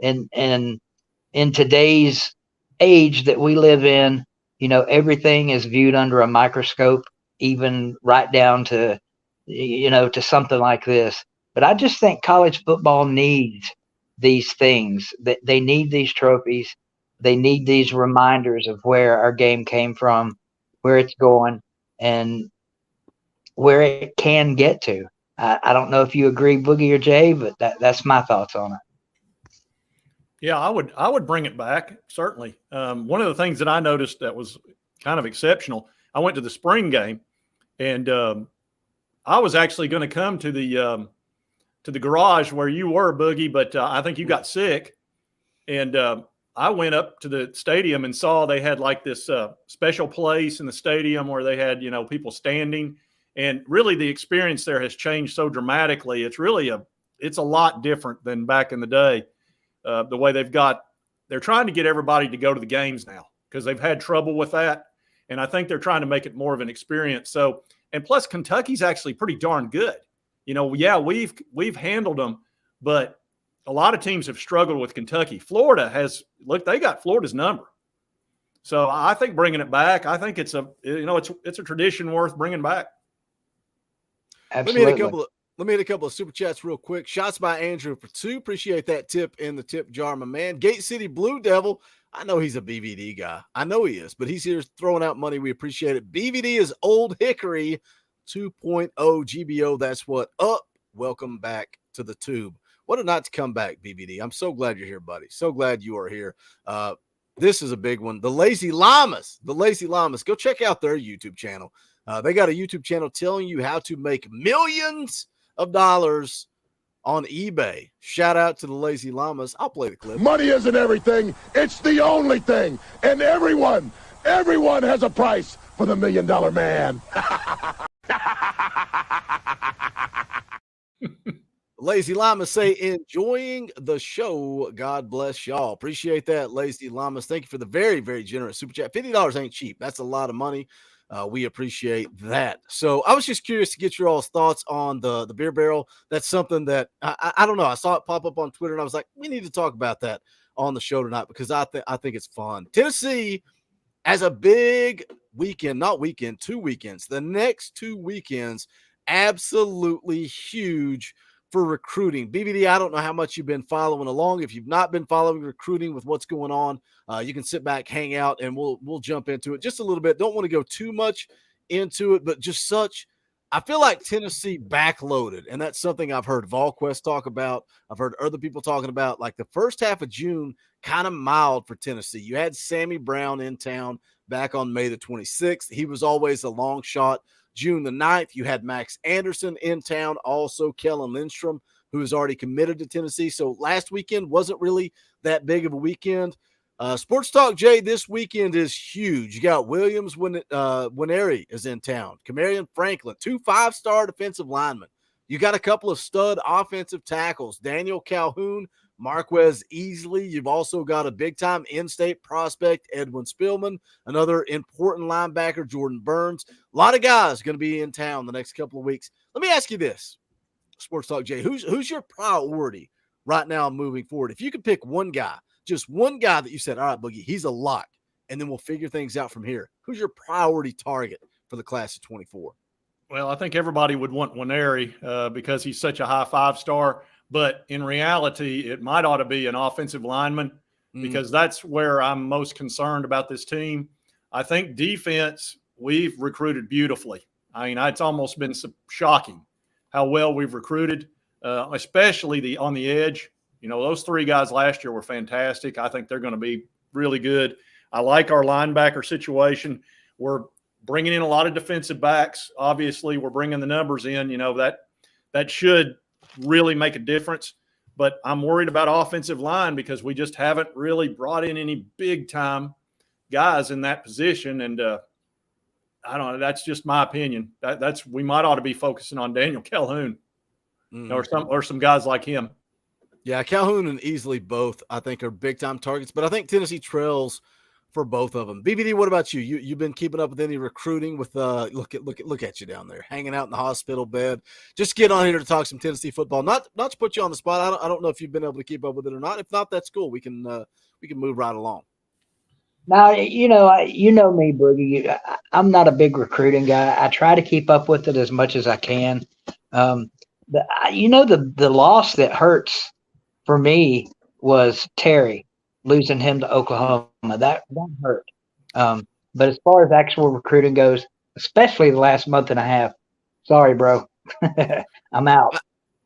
And in today's age that we live in, everything is viewed under a microscope, even right down to, to something like this. But I just think college football needs these things. They need these trophies. They need these reminders of where our game came from, where it's going, and where it can get to. I don't know if you agree, Boogie or Jay, but that's my thoughts on it.
Yeah, I would bring it back, certainly. One of the things that I noticed that was kind of exceptional, I went to the spring game, and I was actually going to come to the garage where you were, Boogie, but I think you got sick, and I went up to the stadium and saw they had like this special place in the stadium where they had, people standing, and really the experience there has changed so dramatically. It's really it's a lot different than back in the day. The way they're trying to get everybody to go to the games now because they've had trouble with that. And I think they're trying to make it more of an experience. So, and plus Kentucky's actually pretty darn good. Yeah, we've handled them, but a lot of teams have struggled with Kentucky. Florida they got Florida's number. So I think bringing it back, I think it's a tradition worth bringing back.
Absolutely.
Let me hit a couple of super chats real quick. Shots by Andrew for 2. Appreciate that tip in the tip jar, my man. Gate City Blue Devil. I know he's a BVD guy. I know he is, but he's here throwing out money. We appreciate it. BVD is Old Hickory 2.0 GBO. That's what up. Welcome back to the tube. What a night to come back, BVD. I'm so glad you're here, buddy. So glad you are here. This is a big one. The Lazy Llamas. Go check out their YouTube channel. They got a YouTube channel telling you how to make millions of dollars on eBay. Shout out to the Lazy Llamas. I'll play the clip.
Money isn't everything. It's the only thing. And everyone has a price for the $1 Million Man.
Lazy Llamas say, enjoying the show. God bless y'all. Appreciate that, Lazy Llamas. Thank you for the very, very generous super chat. $50 ain't cheap. That's a lot of money. We appreciate that. So I was just curious to get your all's thoughts on the beer barrel. That's something that I don't know. I saw it pop up on Twitter and I was like, we need to talk about that on the show tonight because I think it's fun. Tennessee has a big weekend, 2 weekends. The next 2 weekends, absolutely huge for recruiting. BBD, I don't know how much you've been following along. If you've not been following recruiting with what's going on, you can sit back, hang out, and we'll jump into it just a little bit. Don't want to go too much into it, but just I feel like Tennessee backloaded, and that's something I've heard VolQuest talk about. I've heard other people talking about, like the first half of June, kind of mild for Tennessee. You had Sammy Brown in town back on May the 26th. He was always a long shot. June the 9th, you had Max Anderson in town, also Kellen Lindstrom, who is already committed to Tennessee. So last weekend wasn't really that big of a weekend. Sports Talk Jay, this weekend is huge. You got Williams Winery is in town. Camarion Franklin, 2 5-star defensive linemen. You got a couple of stud offensive tackles, Daniel Calhoun, Marquez Easley. You've also got a big-time in-state prospect, Edwin Spillman, another important linebacker, Jordan Burns. A lot of guys going to be in town the next couple of weeks. Let me ask you this, Sports Talk Jay, who's your priority right now moving forward? If you could pick one guy, just one guy that you said, all right, Boogie, he's a lock, and then we'll figure things out from here. Who's your priority target for the class of 24?
Well, I think everybody would want Winery because he's such a high 5-star. But in reality, it might ought to be an offensive lineman because that's where I'm most concerned about this team. I think defense, we've recruited beautifully. I mean, it's almost been shocking how well we've recruited, especially on the edge. Those 3 guys last year were fantastic. I think they're going to be really good. I like our linebacker situation. We're bringing in a lot of defensive backs. Obviously, we're bringing the numbers in. That should really make a difference. But I'm worried about offensive line because we just haven't really brought in any big-time guys in that position. And I don't know. That's just my opinion. We might ought to be focusing on Daniel Calhoun or some guys like him.
Yeah, Calhoun and Easley both, I think, are big-time targets. But I think Tennessee trails for both of them. BBD, what about you? You've been keeping up with any recruiting with look at you down there, hanging out in the hospital bed. Just get on here to talk some Tennessee football. Not to put you on the spot. I don't know if you've been able to keep up with it or not. If not, that's cool. We can move right along.
Now, you know me, Boogie. I'm not a big recruiting guy. I try to keep up with it as much as I can. The loss that hurts for me was Terry, losing him to Oklahoma. That hurt. But as far as actual recruiting goes, especially the last month and a half, sorry, bro. I'm out.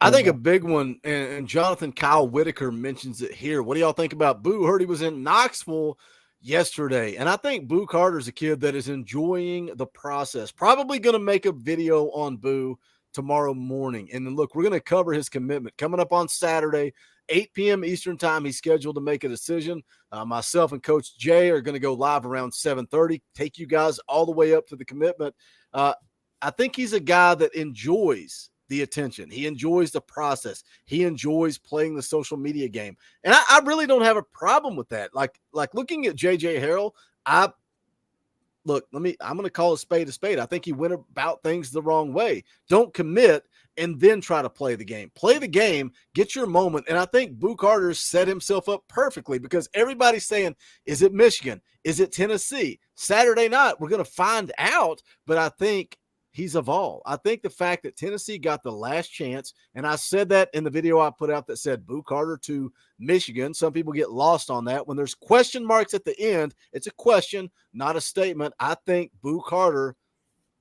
I think a big one, and Jonathan Kyle Whitaker mentions it here. What do y'all think about Boo? Heard he was in Knoxville yesterday, and I think Boo Carter's a kid that is enjoying the process. Probably going to make a video on Boo tomorrow morning. And then look, we're going to cover his commitment coming up on Saturday, 8 p.m. Eastern time. He's scheduled to make a decision. Myself and Coach Jay are going to go live around 7:30. Take you guys all the way up to the commitment. I think he's a guy that enjoys the attention. He enjoys the process. He enjoys playing the social media game. And I really don't have a problem with that. Like looking at JJ Harrell, I'm going to call a spade a spade. I think he went about things the wrong way. Don't commit and then try to play the game. Play the game, get your moment. And I think Boo Carter set himself up perfectly because everybody's saying, is it Michigan? Is it Tennessee? Saturday night, we're going to find out. But I think he's evolved. I think the fact that Tennessee got the last chance, and I said that in the video I put out that said Boo Carter to Michigan. Some people get lost on that. When there's question marks at the end, it's a question, not a statement. I think Boo Carter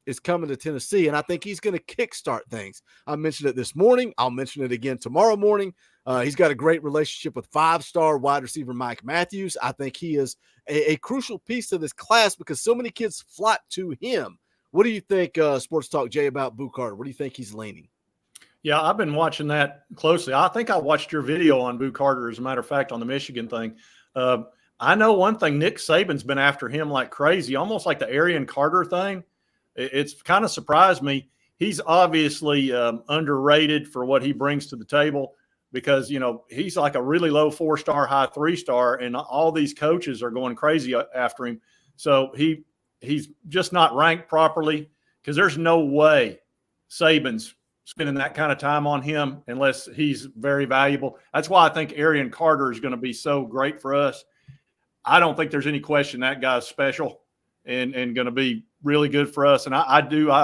is coming to Tennessee, and I think he's going to kickstart things. I mentioned it this morning. I'll mention it again tomorrow morning. He's got a great relationship with five-star wide receiver Mike Matthews. I think he is a crucial piece to this class because so many kids flock to him. What do you think, Sports Talk Jay, about Boo Carter? Where do you think he's leaning?
Yeah, I've been watching that closely. I think I watched your video on Boo Carter, as a matter of fact, on the Michigan thing. I know one thing, Nick Saban's been after him like crazy, almost like the Arian Carter thing. It's kind of surprised me. He's obviously underrated for what he brings to the table because, you know, he's like a really low 4-star, high 3-star, and all these coaches are going crazy after him. So he's just not ranked properly because there's no way Saban's spending that kind of time on him unless he's very valuable. That's why I think Arian Carter is going to be so great for us. I don't think there's any question that guy's special and going to be really good for us. And I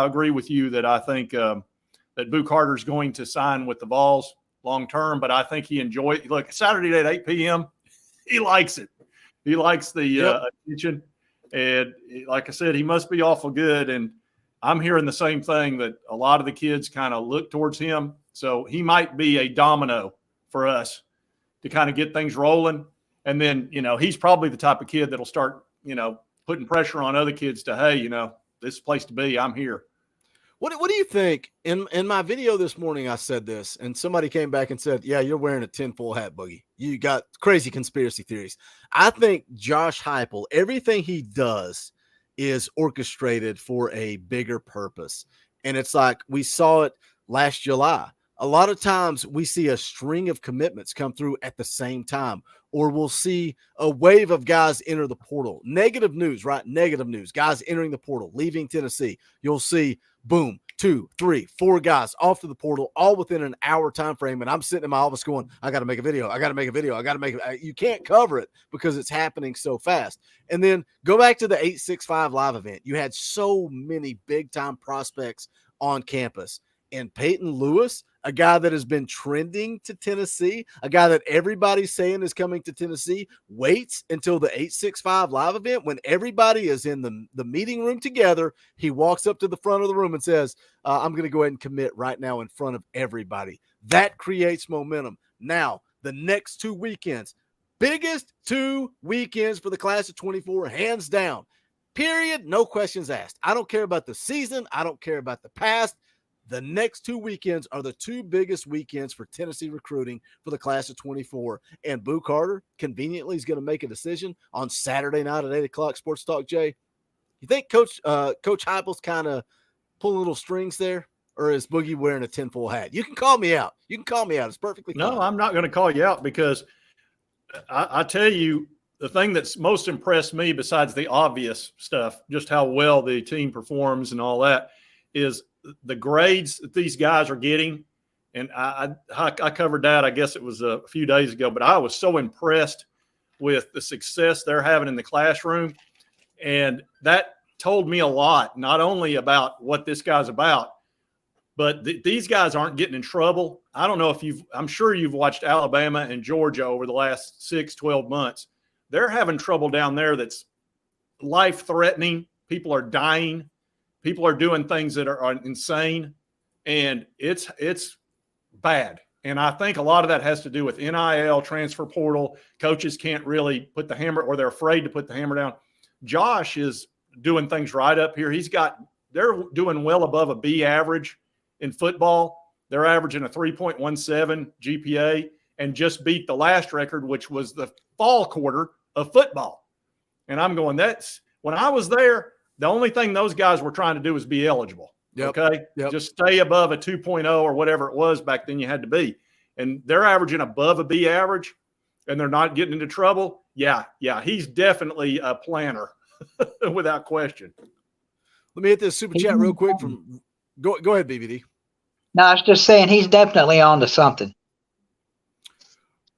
agree with you that I think that Boo Carter is going to sign with the Vols long term, but I think he enjoys. Look, Saturday at 8 p.m., he likes it. He likes the attention. And like I said, he must be awful good. And I'm hearing the same thing, that a lot of the kids kind of look towards him. So he might be a domino for us to kind of get things rolling. And then, you know, he's probably the type of kid that'll start, you know, putting pressure on other kids to, hey, you know, this is a place to be. I'm here.
What do you think? In my video this morning, I said this, and somebody came back and said, yeah, you're wearing a tinfoil hat, Boogie. You got crazy conspiracy theories. I think Josh Heupel, everything he does is orchestrated for a bigger purpose. And it's like we saw it last July. A lot of times we see a string of commitments come through at the same time, or we'll see a wave of guys enter the portal. Negative news, right? Negative news. Guys entering the portal, leaving Tennessee. You'll see, boom, 2, 3, 4 guys off to the portal, all within an hour time frame. And I'm sitting in my office going, I got to make a video. I got to make a video. I got to make it. You can't cover it because it's happening so fast. And then go back to the 865 live event. You had so many big time prospects on campus. And Peyton Lewis, a guy that has been trending to Tennessee, a guy that everybody's saying is coming to Tennessee, waits until the 865 live event when everybody is in the meeting room together. He walks up to the front of the room and says, I'm going to go ahead and commit right now in front of everybody. That creates momentum. Now, the next 2 weekends, biggest 2 weekends for the class of 24, hands down, period, no questions asked. I don't care about the season. I don't care about the past. The next 2 weekends are the 2 biggest weekends for Tennessee recruiting for the class of 24. And Boo Carter conveniently is going to make a decision on Saturday night at 8 o'clock. Sports Talk, Jay. You think Coach Heupel's kind of pulling little strings there? Or is Boogie wearing a tinfoil hat? You can call me out. It's perfectly fine.
No, I'm not going to call you out because I tell you, the thing that's most impressed me besides the obvious stuff, just how well the team performs and all that, is the grades that these guys are getting. And I covered that, I guess it was a few days ago, but I was so impressed with the success they're having in the classroom. And that told me a lot, not only about what this guy's about, but these guys aren't getting in trouble. I don't know if I'm sure you've watched Alabama and Georgia over the last 6-12 months. They're having trouble down there that's life-threatening. People are dying. People are doing things that are insane. and it's bad. And I think a lot of that has to do with NIL, transfer portal. Coaches can't really put the hammer, or they're afraid to put the hammer down. Josh is doing things right up here. They're doing well above a B average in football. They're averaging a 3.17 GPA and just beat the last record, which was the fall quarter of football. And I'm going, when I was there, the only thing those guys were trying to do was be eligible.
Yep.
Okay.
Yep.
Just stay above a 2.0 or whatever it was back then you had to be. And they're averaging above a B average and they're not getting into trouble. Yeah. He's definitely a planner without question.
Let me hit this super chat real quick from go ahead, BBD.
No, I was just saying he's definitely on to something.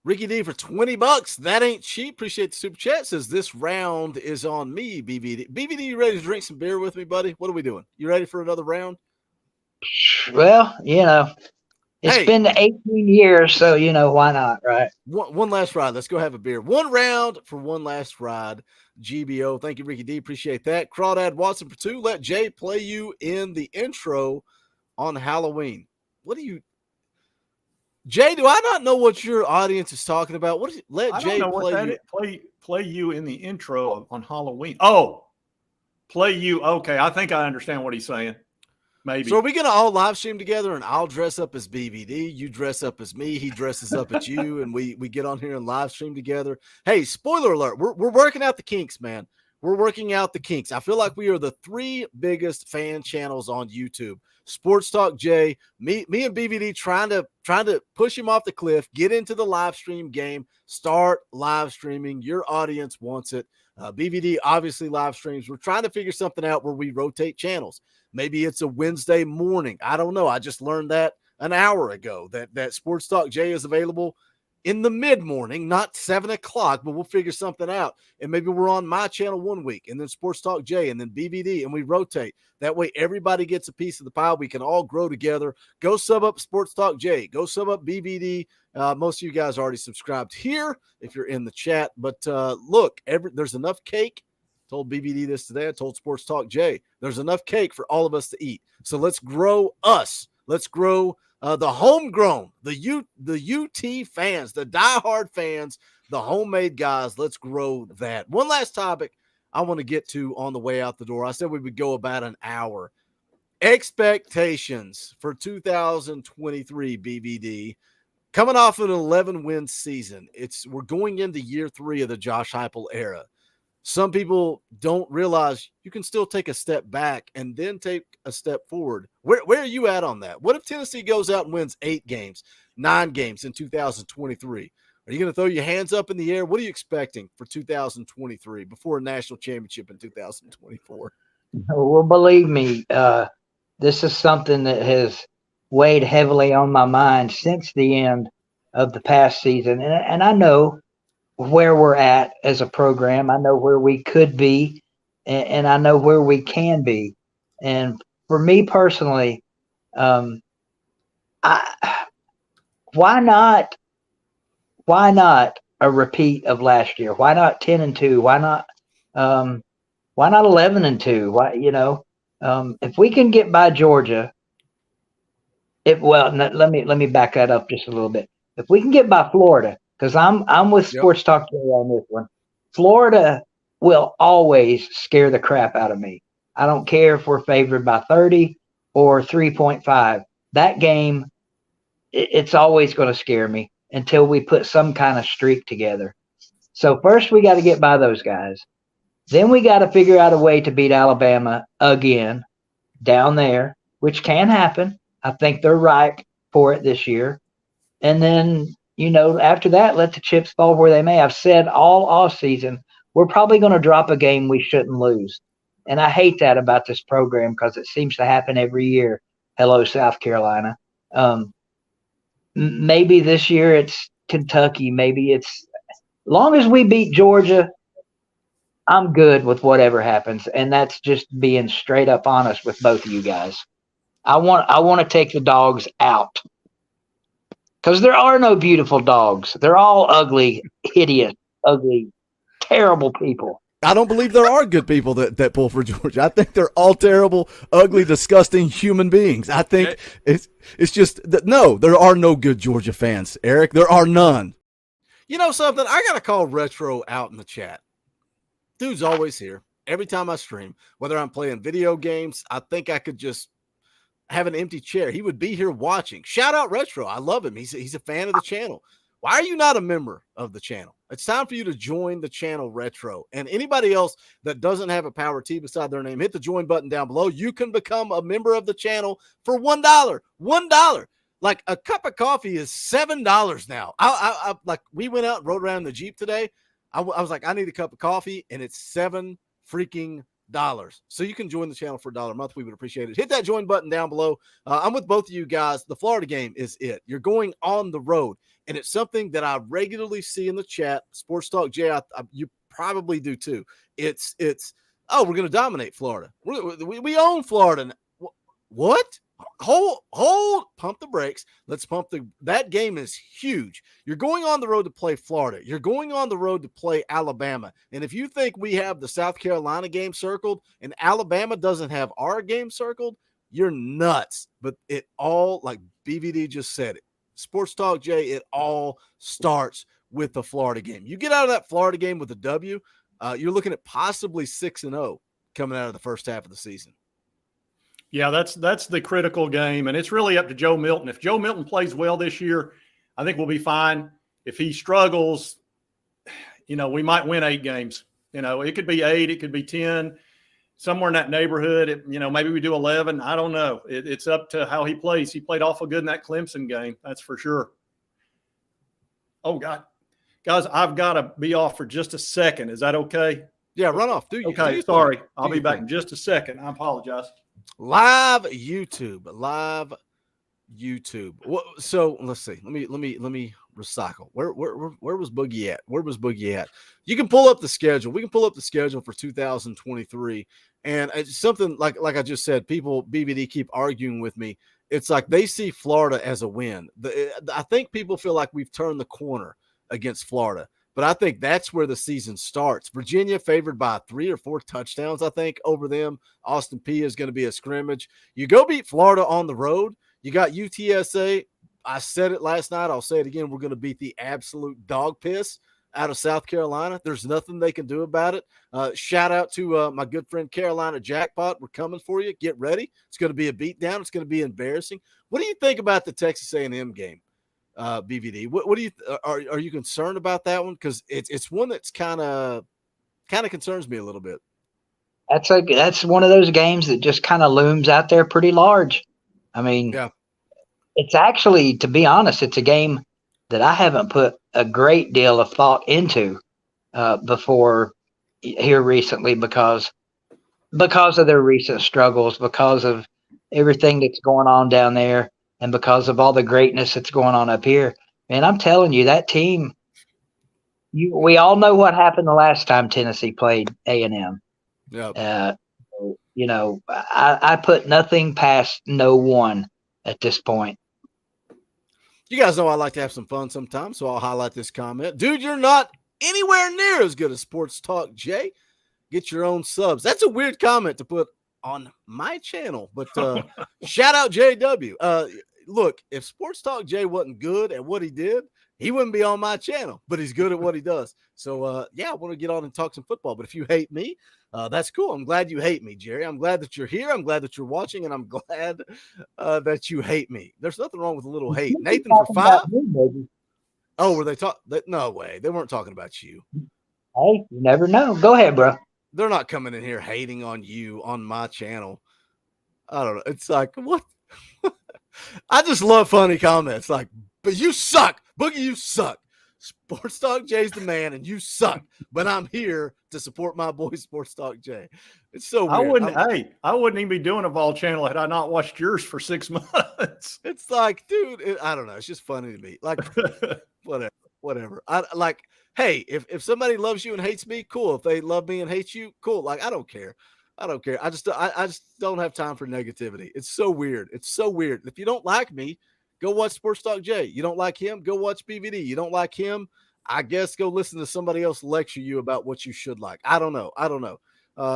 Ricky D for $20. That ain't cheap. Appreciate the super chat. Says this round is on me, BBD. BBD, you ready to drink some beer with me, buddy? What are we doing? You ready for another round?
Well, it's been 18 years, so why not, right?
One last ride. Let's go have a beer. One round for one last ride. GBO. Thank you, Ricky D. Appreciate that. Crawdad Watson for 2. Let Jay play you in the intro on Halloween. What do you? Jay, do I not know what your audience is talking about? What is it? Let Jay
play you in the intro on Halloween. Oh, play you. Okay, I think I understand what he's saying. Maybe.
So are we going to all live stream together and I'll dress up as BBD, you dress up as me, he dresses up as you, and we get on here and live stream together? Hey, spoiler alert, we're working out the kinks, man. We're working out the kinks. I feel like we are the 3 biggest fan channels on YouTube. Sports Talk Jay, me and BBD trying to push him off the cliff, get into the live stream game, start live streaming. Your audience wants it. BBD obviously live streams. We're trying to figure something out where we rotate channels. Maybe it's a Wednesday morning. I don't know. I just learned that an hour ago that Sports Talk Jay is available in the mid-morning, not 7 o'clock, but we'll figure something out. And maybe we're on my channel one week and then Sports Talk Jay and then BBD, and we rotate. That way everybody gets a piece of the pie. We can all grow together. Go sub up Sports Talk Jay. Go sub up BBD. Most of you guys already subscribed here if you're in the chat. But look, there's enough cake. Told BBD this today. I told Sports Talk Jay. There's enough cake for all of us to eat. So let's grow us. Let's grow the homegrown, the UT fans, the diehard fans, the homemade guys. Let's grow that. One last topic I want to get to on the way out the door. I said we would go about an hour. Expectations for 2023 BBD. Coming off an 11-win season. We're going into year 3 of the Josh Heupel era. Some people don't realize you can still take a step back and then take a step forward. Where are you at on that? What if Tennessee goes out and wins 8 games, 9 games in 2023? Are you going to throw your hands up in the air? What are you expecting for 2023 before a national championship in 2024?
Well, believe me, this is something that has weighed heavily on my mind since the end of the past season. And I know where we're at as a program. I know where we could be, and I know where we can be. And for me personally, why not a repeat of last year? Why not 10-2? Why not 11-2? Why, if we can get by Georgia, let me back that up just a little bit. If we can get by Florida, because I'm with Sports Talk Jay on this one. Florida will always scare the crap out of me. I don't care if we're favored by 30 or 3.5. That game, it's always going to scare me until we put some kind of streak together. So first we got to get by those guys. Then we got to figure out a way to beat Alabama again down there, which can happen. I think they're ripe for it this year. And then, after that, let the chips fall where they may. I've said all off season, we're probably going to drop a game we shouldn't lose. And I hate that about this program because it seems to happen every year. Hello, South Carolina. Maybe this year it's Kentucky. Maybe it's long as we beat Georgia, I'm good with whatever happens. And that's just being straight up honest with both of you guys. I want to take the dogs out. Because there are no beautiful dogs. They're all ugly, hideous, ugly, terrible people.
I don't believe there are good people that pull for Georgia. I think they're all terrible, ugly, disgusting human beings. I think it's just that no, there are no good Georgia fans, Eric. There are none. You know something? I got to call Retro out in the chat. Dude's always here. Every time I stream, whether I'm playing video games, I think I could just have an empty chair. He would be here watching. Shout out Retro. I love him. He's a fan of the channel. Why are you not a member of the channel? It's time for you to join the channel, Retro. And anybody else that doesn't have a Power T beside their name, hit the join button down below. You can become a member of the channel for $1. $1. Like a cup of coffee is $7 now. I like we went out and rode around in the Jeep today. I was like, I need a cup of coffee, and it's $7 freaking dollars. So you can join the channel for $1 a month. We would appreciate it. Hit that join button down below. I'm with both of you guys. The Florida game is it. You're going on the road. And it's something that I regularly see in the chat. Sports Talk Jay, you probably do too. It's we're going to dominate Florida. We own Florida. What? Hold, pump the brakes. Let's pump that game is huge. You're going on the road to play Florida. You're going on the road to play Alabama. And if you think we have the South Carolina game circled and Alabama doesn't have our game circled, you're nuts. But it all, like BVD just said it, Sports Talk Jay, it all starts with the Florida game. You get out of that Florida game with a W, you're looking at possibly 6-0 coming out of the first half of the season.
Yeah, that's the critical game, and it's really up to Joe Milton. If Joe Milton plays well this year, I think we'll be fine. If he struggles, we might win 8 games. It could be 8, it could be 10, somewhere in that neighborhood. Maybe we do 11. I don't know. It's up to how he plays. He played awful good in that Clemson game, that's for sure. Oh, God. Guys, I've got to be off for just a second. Is that okay?
Yeah, run off.
Okay, sorry. I'll be back in just a second. I apologize.
Live YouTube. So let's see. Let me recycle. Where was Boogie at? Where was Boogie at? You can pull up the schedule. We can pull up the schedule for 2023, and it's something like I just said. People BBD keep arguing with me. It's like they see Florida as a win. I think people feel like we've turned the corner against Florida. But I think that's where the season starts. Virginia favored by 3 or 4 touchdowns, I think, over them. Austin Peay is going to be a scrimmage. You go beat Florida on the road. You got UTSA. I said it last night. I'll say it again. We're going to beat the absolute dog piss out of South Carolina. There's nothing they can do about it. Shout out to my good friend Carolina Jackpot. We're coming for you. Get ready. It's going to be a beatdown. It's going to be embarrassing. What do you think about the Texas A&M game? BVD, what do you are you concerned about that one? Because it's one that's kind of concerns me a little bit.
That's one of those games that just kind of looms out there pretty large. I mean, yeah. It's actually, to be honest, it's a game that I haven't put a great deal of thought into before here recently because of their recent struggles, because of everything that's going on down there. And because of all the greatness that's going on up here, man, I'm telling you, that team, we all know what happened the last time Tennessee played A&M.
Yeah.
I put nothing past no one at this point.
You guys know I like to have some fun sometimes, so I'll highlight this comment. Dude, you're not anywhere near as good as Sports Talk Jay. Get your own subs. That's a weird comment to put on my channel, but shout out JW. Look, if Sports Talk Jay wasn't good at what he did, he wouldn't be on my channel, but he's good at what he does. So yeah, I want to get on and talk some football, but if you hate me, that's cool. I'm glad you hate me, Jerry. I'm glad that you're here. I'm glad that you're watching, and I'm glad that you hate me. There's nothing wrong with a little hate. Nathan for 5. Oh, were they talking? No way. They weren't talking about you.
Hey, you never know. Go ahead, bro.
They're not coming in here hating on you on my channel. I don't know. It's like, what? I just love funny comments. Like, but you suck. Boogie, you suck. Sports Talk Jay's the man, and you suck. But I'm here to support my boy Sports Talk Jay. It's so weird.
I wouldn't even be doing a Vol channel had I not watched yours for 6 months.
It's like, dude, I don't know. It's just funny to me. Like, whatever. I like, hey, if somebody loves you and hates me, cool. If they love me and hate you, cool. Like, I don't care. I just don't have time for negativity. It's so weird. It's so weird. If you don't like me, go watch Sports Talk Jay. You don't like him, go watch BVD. You don't like him, I guess go listen to somebody else lecture you about what you should like. I don't know.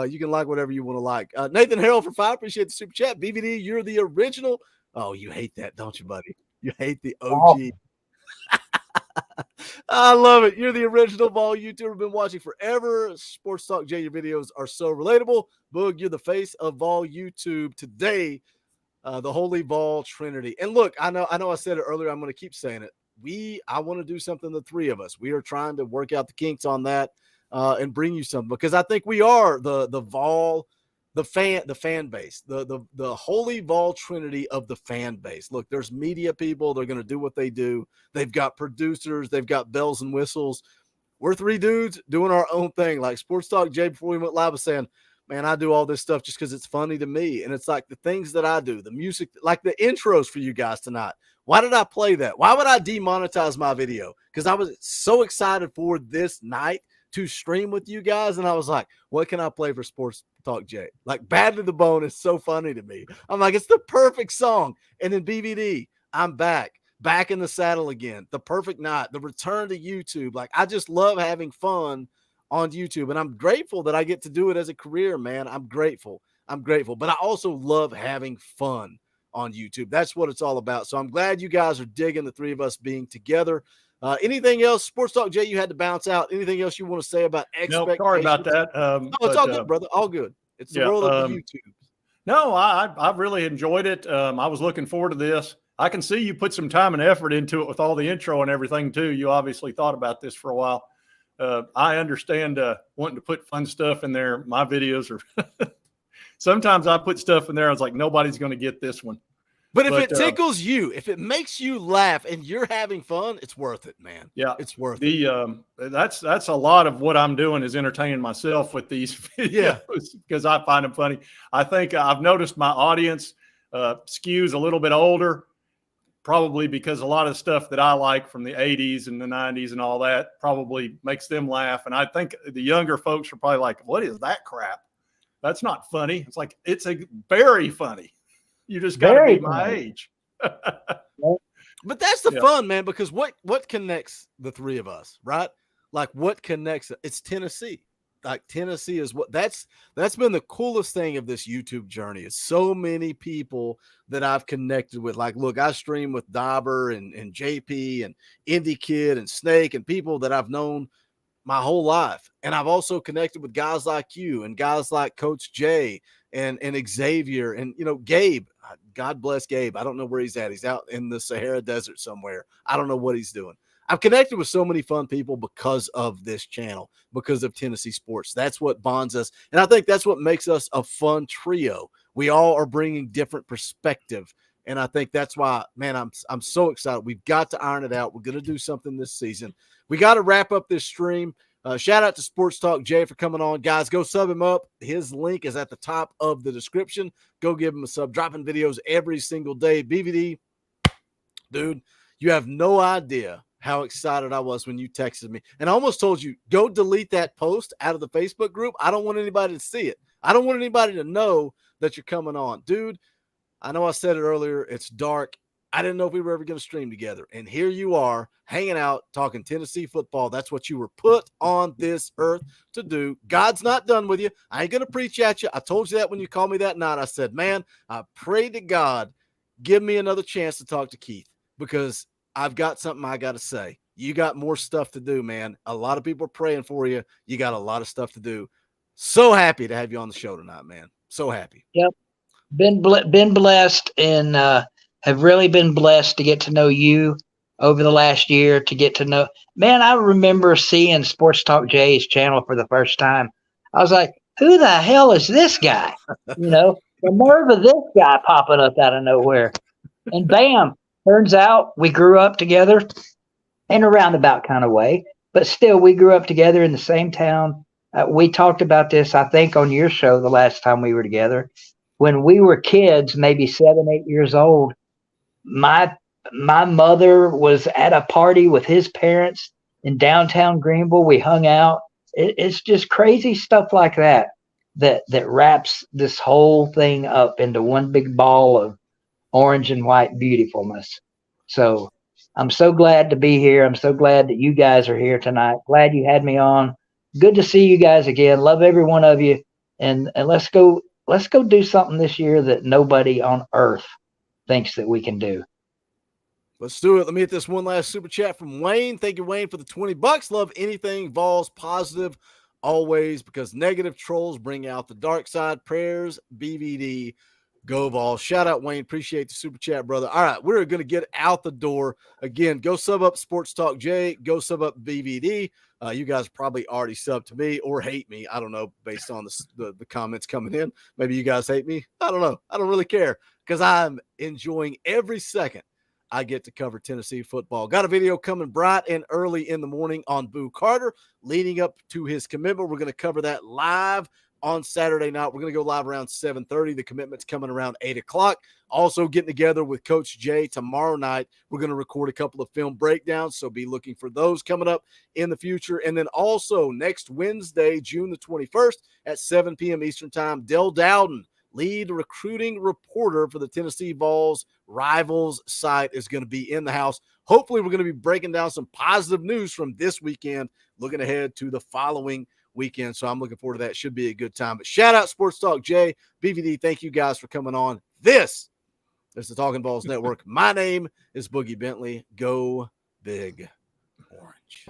You can like whatever you want to like. Nathan Harrell for 5, appreciate the super chat. BVD, you're the original. Oh, you hate that, don't you, buddy? You hate the OG. I love it. You're the original Vol YouTuber. Been watching forever. Sports Talk Jay, your videos are so relatable. Boog, you're the face of Vol YouTube today. The Holy Vol Trinity. And look, I know I said it earlier. I'm going to keep saying it. I want to do something, the three of us. We are trying to work out the kinks on that and bring you something, because I think we are the Vol, the fan base, the Holy Vol Trinity of the fan base. Look, there's media people. They're going to do what they do. They've got producers. They've got bells and whistles. We're three dudes doing our own thing. Like Sports Talk Jay, before we went live, was saying, man, I do all this stuff just because it's funny to me. And it's like the things that I do, the music, like the intros for you guys tonight. Why did I play that? Why would I demonetize my video? Because I was so excited for this night to stream with you guys. And I was like, what can I play for Sports Talk Jay? Like Bad to the Bone is so funny to me. I'm like, it's the perfect song. And then BVD, I'm back in the saddle again. The perfect night, the return to YouTube. Like, I just love having fun on YouTube. And I'm grateful that I get to do it as a career, man. I'm grateful. But I also love having fun on YouTube. That's what it's all about. So I'm glad you guys are digging the three of us being together. Anything else, Sports Talk Jay, you had to bounce out? Anything else you want to say about expectations?
No, sorry about that.
It's all good, brother. All good. It's the world of the YouTube.
No, I really enjoyed it. I was looking forward to this. I can see you put some time and effort into it with all the intro and everything too. You obviously thought about this for a while. I understand wanting to put fun stuff in there. My videos are sometimes I put stuff in there. I was like, nobody's going to get this one.
But if it tickles you, if it makes you laugh and you're having fun, it's worth it, man.
Yeah,
it's worth it.
That's a lot of what I'm doing is entertaining myself with these videos because I find them funny. I think I've noticed my audience skews a little bit older, probably because a lot of stuff that I like from the 80s and the 90s and all that probably makes them laugh. And I think the younger folks are probably like, what is that crap? That's not funny. It's like, it's a very funny. You just got to be my age.
But that's the fun, man, because what connects the three of us, right? Like what connects it? It's Tennessee. Like Tennessee is what that's been the coolest thing of this YouTube journey. Is so many people that I've connected with. Like, look, I stream with Dauber and JP and Indie Kid and Snake and people that I've known my whole life. And I've also connected with guys like you and guys like Coach Jay and Xavier and, you know, Gabe. God bless Gabe. I don't know where he's at. He's out in the Sahara Desert somewhere. I don't know what he's doing. I've connected with so many fun people because of this channel, because of Tennessee sports. That's what bonds us. And I think that's what makes us a fun trio. We all are bringing different perspective. And I think that's why, man, I'm so excited. We've got to iron it out. We're going to do something this season. We got to wrap up this stream. Shout out to Sports Talk Jay for coming on. Guys, go sub him up. His link is at the top of the description. Go give him a sub. Dropping videos every single day. BVD, dude, you have no idea how excited I was when you texted me. And I almost told you, go delete that post out of the Facebook group. I don't want anybody to see it. I don't want anybody to know that you're coming on. Dude, I know I said it earlier. It's dark. I didn't know if we were ever going to stream together. And here you are hanging out, talking Tennessee football. That's what you were put on this earth to do. God's not done with you. I ain't going to preach at you. I told you that when you called me that night. I said, man, I prayed to God, give me another chance to talk to Keith because I've got something I got to say. You got more stuff to do, man. A lot of people are praying for you. You got a lot of stuff to do. So happy to have you on the show tonight, man. So happy.
Yep. Been blessed and have really been blessed to get to know you over the last year, to get to know, man, I remember seeing Sports Talk Jay's channel for the first time. I was like, who the hell is this guy? You know, the nerve of this guy popping up out of nowhere. And bam, turns out we grew up together in a roundabout kind of way, but still we grew up together in the same town. We talked about this, I think, on your show the last time we were together. When we were kids, maybe 7, 8 years old, my mother was at a party with his parents in downtown Greenville. We hung out. It's just crazy stuff like that wraps this whole thing up into one big ball of orange and white beautifulness. So I'm so glad to be here. I'm so glad that you guys are here tonight. Glad you had me on. Good to see you guys again. Love every one of you. And let's go do something this year that nobody on earth thinks that we can do.
Let's do it. Let me hit this one last super chat from Wayne. Thank you, Wayne, for the $20. Love anything Vols positive always, because negative trolls bring out the dark side. Prayers, BVD, go Vols. Shout out, Wayne. Appreciate the super chat, brother. All right, we're going to get out the door. Again, go sub up Sports Talk J. Go sub up BVD. You guys probably already subbed to me or hate me. I don't know, based on the comments coming in. Maybe you guys hate me. I don't know. I don't really care, because I'm enjoying every second I get to cover Tennessee football. Got a video coming bright and early in the morning on Boo Carter leading up to his commitment. We're going to cover that live on Saturday night. We're going to go live around 7:30. The commitment's coming around 8 o'clock. Also getting together with Coach Jay tomorrow night. We're going to record a couple of film breakdowns, so be looking for those coming up in the future. And then also next Wednesday, June the 21st at 7 p.m. Eastern Time, Dell Dowden, lead recruiting reporter for the Tennessee Vols Rivals site, is going to be in the house. Hopefully, we're going to be breaking down some positive news from this weekend, looking ahead to the following weekend. So I'm looking forward to that. Should be a good time. But shout out Sports Talk J, BVD. Thank you guys for coming on. This is the Talkin VAWLS Network. My name is Boogie Bentley. Go Big Orange.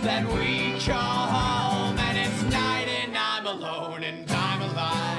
That we call home, and it's night and I'm alone and I'm alive.